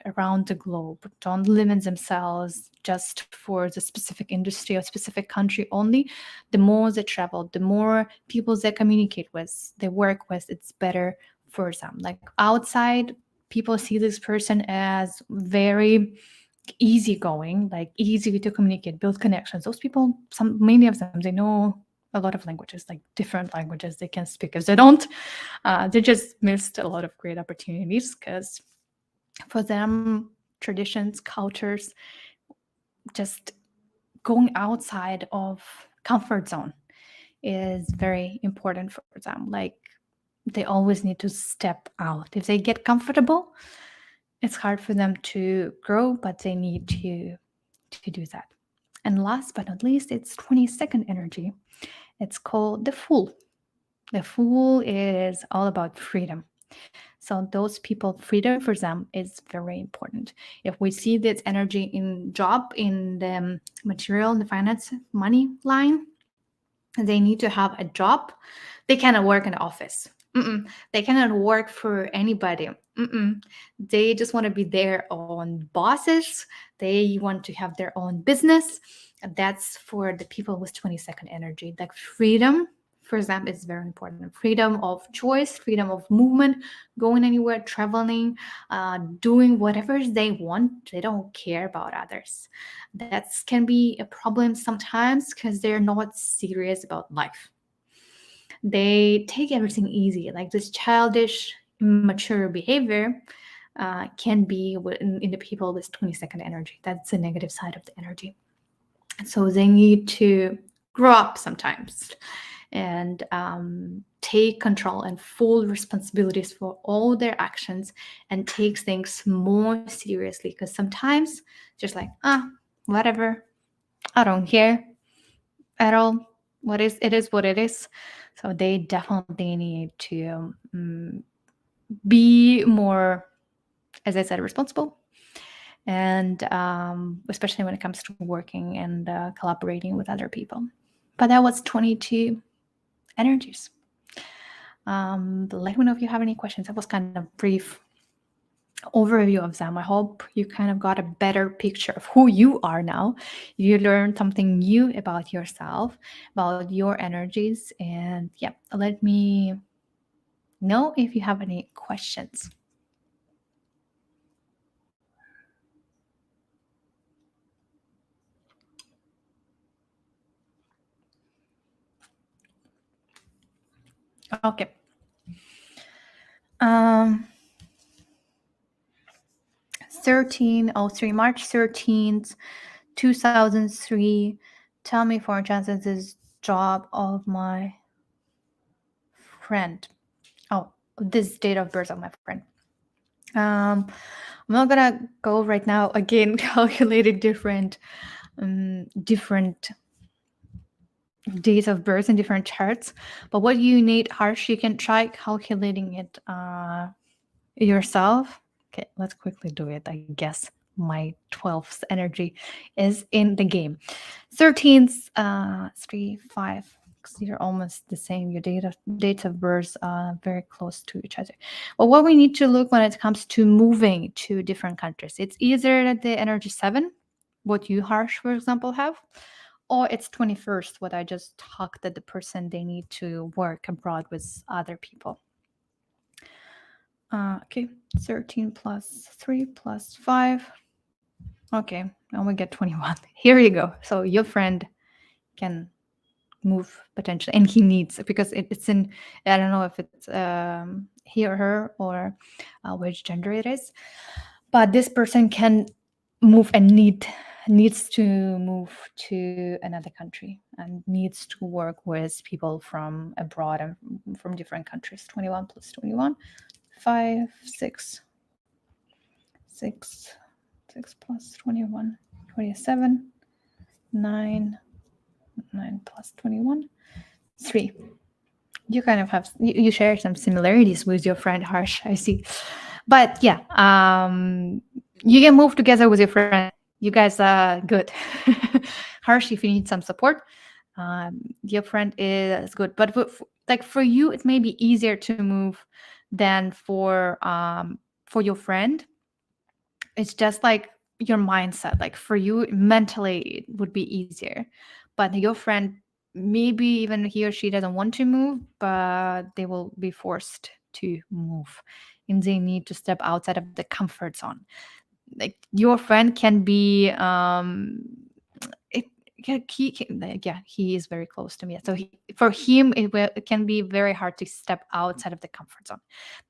around the globe. Don't limit themselves just for the specific industry or specific country only. The more they travel, the more people they communicate with, they work with, it's better for them. Like outside, people see this person as very easygoing, like easy to communicate, build connections. Those people, many of them, they know a lot of languages, like different languages they can speak. If they don't, they just missed a lot of great opportunities, because for them, traditions, cultures, just going outside of comfort zone is very important for them. Like they always need to step out. If they get comfortable, it's hard for them to grow, but they need to do that. And last but not least, it's 22nd energy. It's called the Fool. The Fool is all about freedom. So those people, freedom for them is very important. If we see this energy in job, in the material, in the finance, money line, they need to have a job. They cannot work in the office. They cannot work for anybody. They just want to be their own bosses. They want to have their own business. And that's for the people with 22nd energy. Like freedom for them is very important. Freedom of choice, freedom of movement, going anywhere, traveling, doing whatever they want. They don't care about others. That can be a problem sometimes because they're not serious about life. They take everything easy, like this childish, immature behavior can be in the people with 22nd energy. That's the negative side of the energy. So they need to grow up sometimes and take control and full responsibilities for all their actions and take things more seriously, because sometimes just like whatever, I don't care at all. What is it is what it is. So they definitely need to be more, as I said, responsible, and especially when it comes to working and collaborating with other people. But that was 22 energies. Let me know if you have any questions. That was kind of brief overview of them. I hope you kind of got a better picture of who you are now. You learned something new about yourself, about your energies, and yeah, let me know if you have any questions. Okay. Um 1303, March 13th, 2003. Tell me for chances this job of my friend. Oh, this date of birth of my friend. I'm not gonna go right now again calculating different dates of birth in different charts. But what you need, Harsh, you can try calculating it yourself. Okay, let's quickly do it. I guess my 12th energy is in the game. 13th, 3, 5. You're almost the same. Your dates of birth are very close to each other. But what we need to look when it comes to moving to different countries, it's either the energy 7, what you, Harsh, for example, have, or it's 21st, what I just talked, that the person, they need to work abroad with other people. Okay, 13 plus 3 plus 5. Okay, now we get 21. Here you go. So your friend can move potentially, and he needs, because it's in, I don't know if it's he or her, or which gender it is, but this person can move and needs to move to another country and needs to work with people from abroad and from different countries. 21 plus 21, 5, 6, 6, 6 plus 21, 27, 9, 9 plus 21, 3. You kind of have, you share some similarities with your friend Harsh, I see. But yeah, you can move together with your friend. You guys are good. Harsh, if you need some support, your friend is good. But like for you, it may be easier to move than for your friend. It's just like your mindset. Like for you, mentally, it would be easier. But your friend, maybe even he or she doesn't want to move, but they will be forced to move. And they need to step outside of the comfort zone. Like your friend can be it, he is very close to me, so for him it can be very hard to step outside of the comfort zone.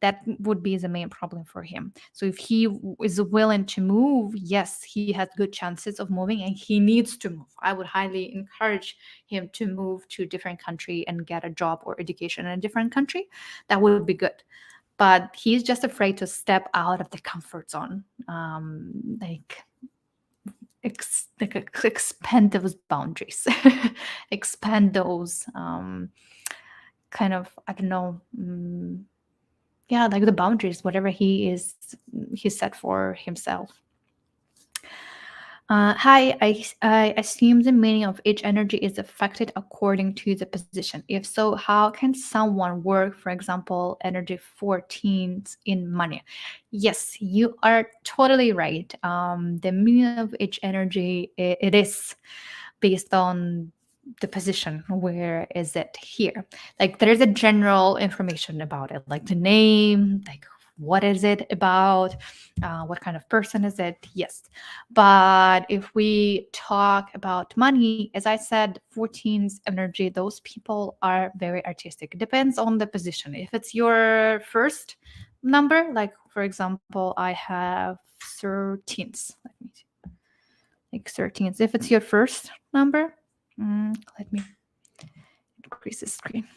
That would be the main problem for him. So if he is willing to move, yes, he has good chances of moving, and he needs to move. I would highly encourage him to move to a different country and get a job or education in a different country. That would be good. But he's just afraid to step out of the comfort zone. Like expand those boundaries, expand those kind of, I don't know, yeah, like the boundaries, whatever he set for himself. Hi, I assume the meaning of each energy is affected according to the position. If so, how can someone work, for example, energy 14s in money? Yes, you are totally right. The meaning of each energy, it is based on the position. Where is it here? Like there's a general information about it, like the name, like what is it about, what kind of person is it? Yes. But if we talk about money, as I said, 14's energy, those people are very artistic. It depends on the position. If it's your first number, like for example, I have 13s. Let me see. Like 13s. If it's your first number, let me increase the screen.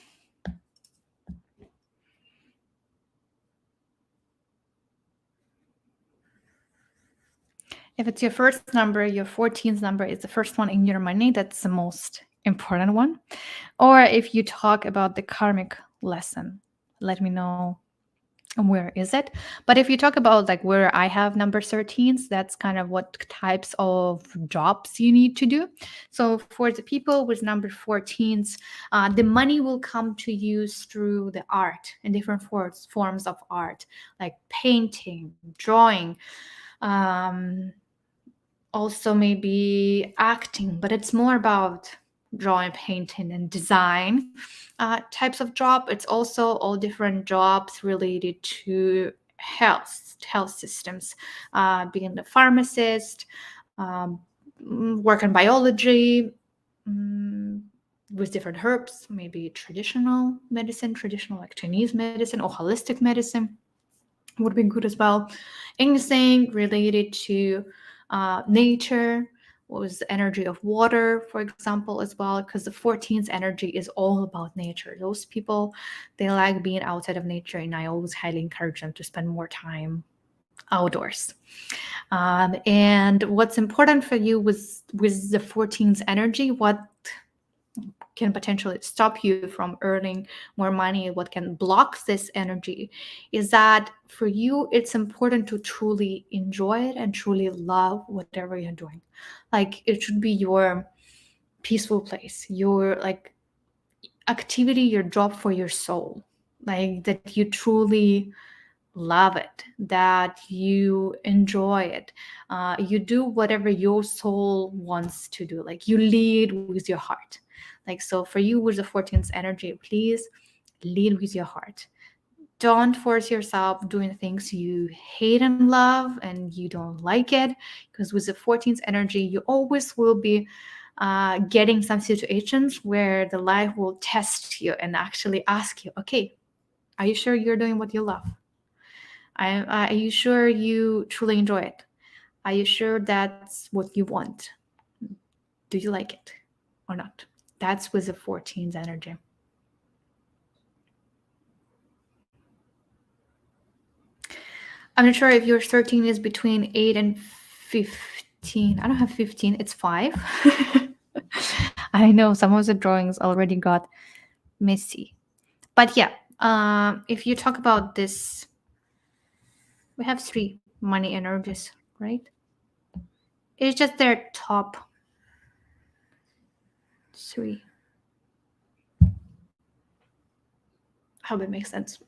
If it's your first number, your 14th number is the first one in your money. That's the most important one. Or if you talk about the karmic lesson, let me know where is it. But if you talk about like where I have number 13s, that's kind of what types of jobs you need to do. So for the people with number 14s, the money will come to you through the art and different forms of art, like painting, drawing, also maybe acting, but it's more about drawing, painting, and design types of job. It's also all different jobs related to health systems, being a pharmacist, work in biology, with different herbs, maybe traditional medicine, traditional like Chinese medicine or holistic medicine would be good as well. Anything related to nature, what was the energy of water, for example, as well, because the 14th energy is all about nature. Those people, they like being outside of nature, and I always highly encourage them to spend more time outdoors. And what's important for you with the 14th energy, what can potentially stop you from earning more money, what can block this energy, is that for you, it's important to truly enjoy it and truly love whatever you're doing. Like it should be your peaceful place, your like activity, your job for your soul, like that you truly love it, that you enjoy it. You do whatever your soul wants to do, like you lead with your heart. Like so for you with the 14th energy, please lead with your heart. Don't force yourself doing things you hate and love and you don't like it, because with the 14th energy you always will be getting some situations where the life will test you and actually ask you, okay, are you sure you're doing what you love? Are you sure you truly enjoy it? Are you sure that's what you want? Do you like it or not? That's with the 14th energy. I'm not sure if your 13 is between 8 and 15. I don't have 15, it's 5. I know some of the drawings already got messy. But yeah, if you talk about this, we have 3 money energies, right? It's just their top 3. I hope it makes sense.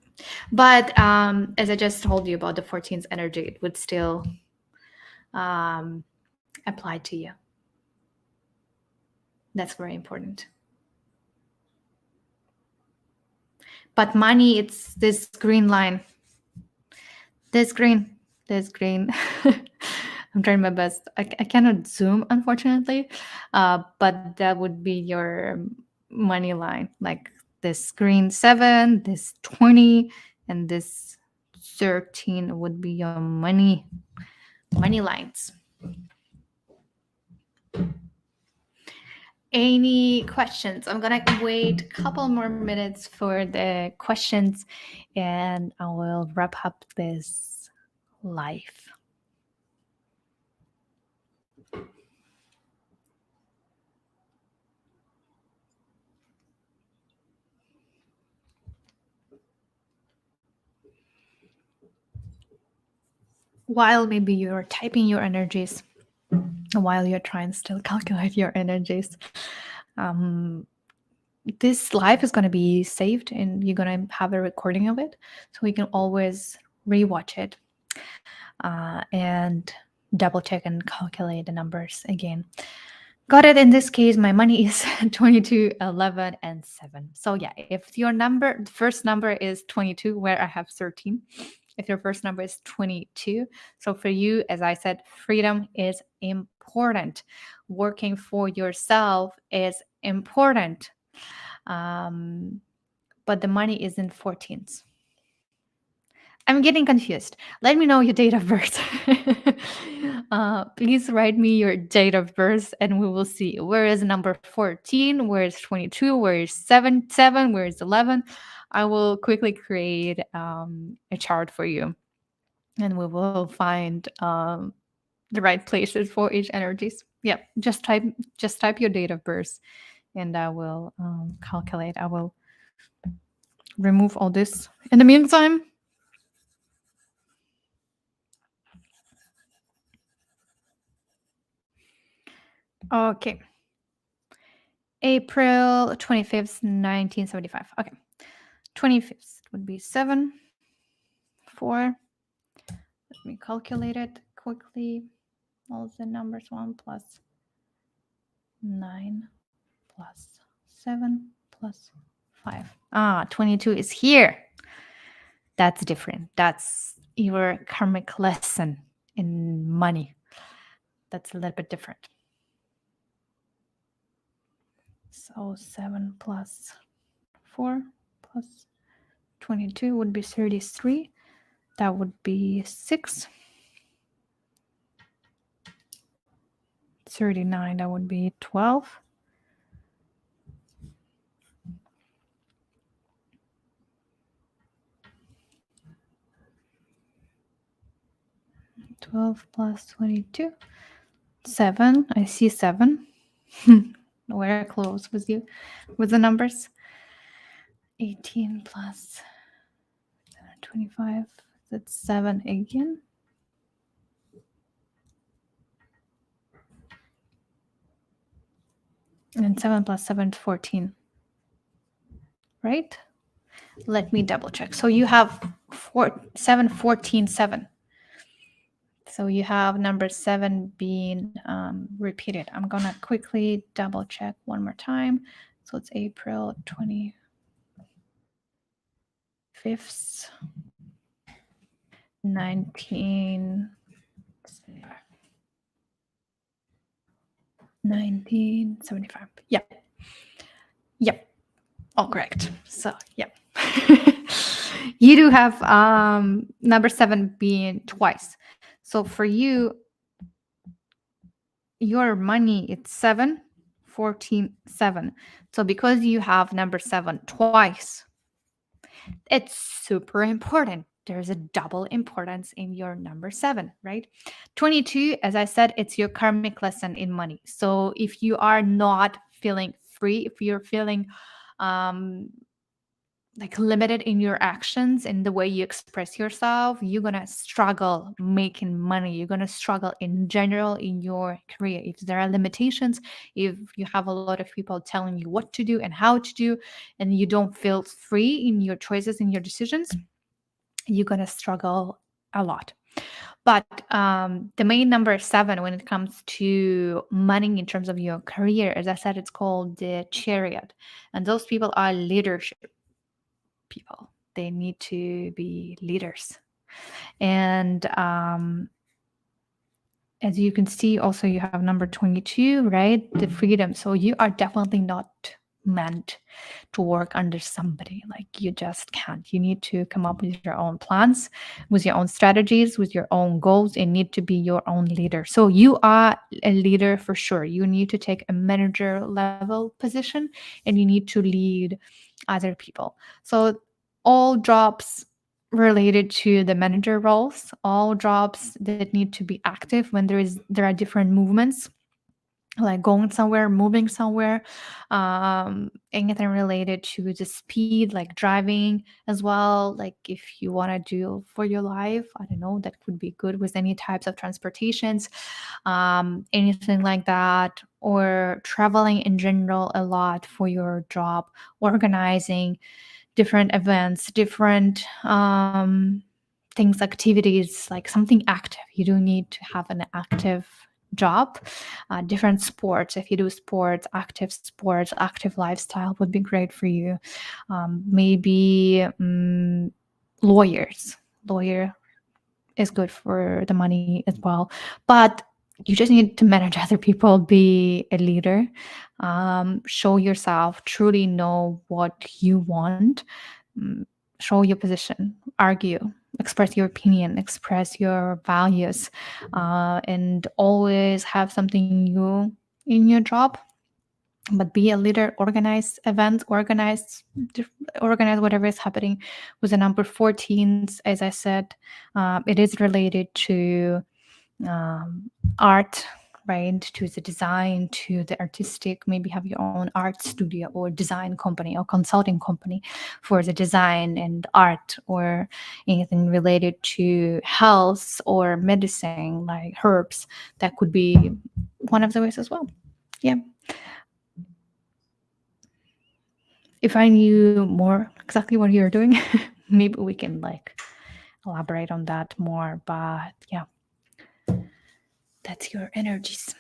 But as I just told you about the 14th energy, it would still apply to you. That's very important. But money, it's this green line. This green. I'm trying my best. I cannot zoom, unfortunately. But that would be your money line. Like this green 7, this 20, and this 13 would be your money lines. Any questions? I'm gonna wait a couple more minutes for the questions and I will wrap up this live. while maybe you're typing your energies, while you're trying to still calculate your energies, um, this live is going to be saved and you're going to have a recording of it. So you can always rewatch it and double check and calculate the numbers again. Got it. In this case, my money is 22, 11, and 7. So yeah, if your first number is 22, where I have 13, if your first number is 22, so for you, as I said, freedom is important. Working for yourself is important. But the money is in 14s. I'm getting confused. Let me know your date of birth. Please write me your date of birth and we will see. Where is number 14? Where is 22? Where is 7? Where is 11? I will quickly create a chart for you and we will find the right places for each energies. Yeah, just type your date of birth and I will calculate. I will remove all this. In the meantime, okay. April 25th, 1975. Okay. 25th would be 7, 4. Let me calculate it quickly. All the numbers 1 plus 9 plus 7 plus 5. 22 is here. That's different. That's your karmic lesson in money. That's a little bit different. So 7 plus 4 plus 22 would be 33. That would be 6. 39, that would be 12. 12 plus 22. 7. I see 7. We're close with you with the numbers. 18 plus 25. That's 7 again. And 7 plus 7 is 14. Right? Let me double check. So you have 7, 14, 7. So you have number 7 being repeated. I'm going to quickly double check one more time. So it's April 25th, 1975. Yep. Yep. All correct. So, yep. You do have number 7 being twice. So for you, your money, it's 7, 14, 7. So because you have number 7 twice, it's super important. There's a double importance in your number 7, right? 22, as I said, it's your karmic lesson in money. So if you are not feeling free, if you're feeling like limited in your actions and the way you express yourself, you're gonna struggle making money. You're gonna struggle in general in your career. If there are limitations, if you have a lot of people telling you what to do and how to do, and you don't feel free in your choices and your decisions, you're gonna struggle a lot. But the main number 7 when it comes to money in terms of your career, as I said, it's called the chariot. And those people are leadership people. They need to be leaders. And as you can see, also you have number 22, right? The freedom. So you are definitely not meant to work under somebody. Like you just can't. You need to come up with your own plans, with your own strategies, with your own goals, and need to be your own leader. So you are a leader for sure. You need to take a manager level position and you need to lead other people. So all jobs related to the manager roles, all jobs that need to be active when there are different movements like going somewhere, moving somewhere, anything related to the speed, like driving as well. Like if you want to do for your life, I don't know, that could be good with any types of transportations, anything like that, or traveling in general a lot for your job, organizing different events, different things, activities, like something active. You do need to have an active job. Different sports, if you do sports, active lifestyle would be great for you. Maybe lawyers. Lawyer is good for the money as well, but you just need to manage other people, be a leader, show yourself, truly know what you want, mm, show your position, argue, express your opinion, express your values, and always have something new in your job. But be a leader, organize events, organize whatever is happening. With the number 14s, as I said, it is related to art, right? To the design, to the artistic. Maybe have your own art studio or design company or consulting company for the design and art, or anything related to health or medicine, like herbs. That could be one of the ways as well. Yeah. If I knew more exactly what you're doing, maybe we can like elaborate on that more. But yeah, that's your energies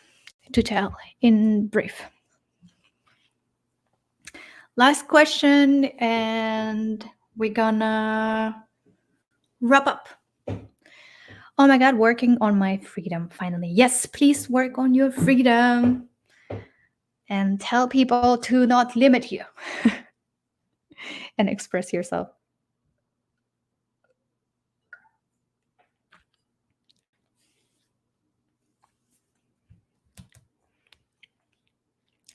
to tell in brief. Last question, and we're gonna wrap up. Oh my God, working on my freedom finally. Yes, please work on your freedom and tell people to not limit you and express yourself.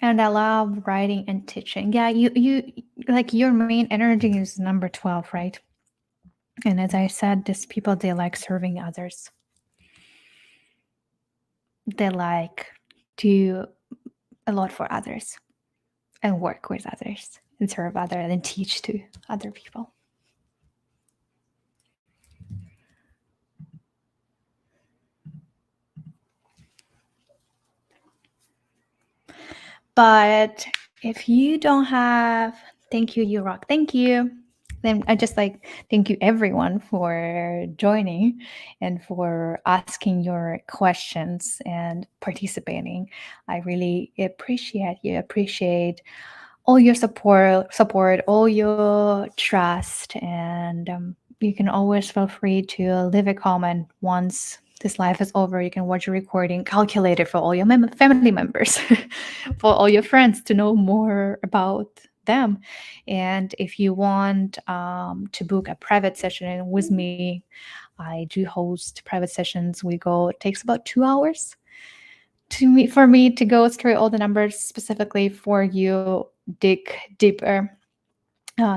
And I love writing and teaching. Yeah, you like your main energy is number 12, right? And as I said, these people, they like serving others. They like do a lot for others and work with others and serve others and teach to other people. But if you don't have, thank you, you rock, thank you. Then I just like thank you everyone for joining and for asking your questions and participating. I really appreciate you. Appreciate all your support, all your trust, and you can always feel free to leave a comment once this live is over. You can watch a recording, calculate it for all your family members, for all your friends to know more about them. And if you want to book a private session with me, I do host private sessions. It takes about 2 hours for me to go through all the numbers specifically for you, dig deeper.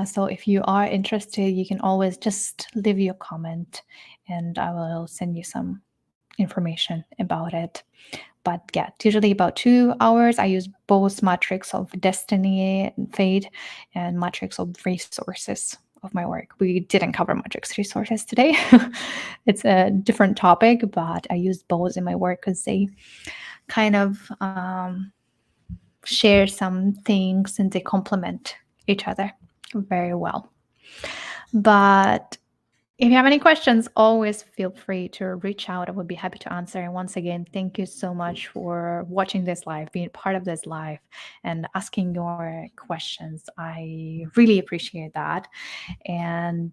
So if you are interested, you can always just leave your comment and I will send you some information about it. But yeah, usually about 2 hours. I use both matrix of destiny and fate and matrix of resources of my work. We didn't cover matrix resources today. It's a different topic, but I use both in my work because they kind of share some things and they complement each other very well. But if you have any questions, always feel free to reach out. I would be happy to answer. And once again, thank you so much for watching this live, being part of this live, and asking your questions. I really appreciate that. And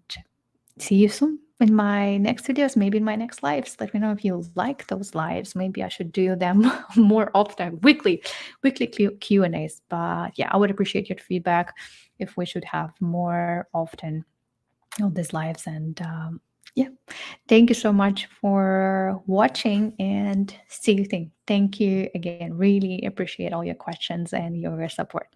see you soon in my next videos, maybe in my next lives. Let me know if you like those lives. Maybe I should do them more often, weekly Q&As. But yeah, I would appreciate your feedback if we should have more often on these lives. And yeah, thank you so much for watching and see you soon. Thank you again. Really appreciate all your questions and your support.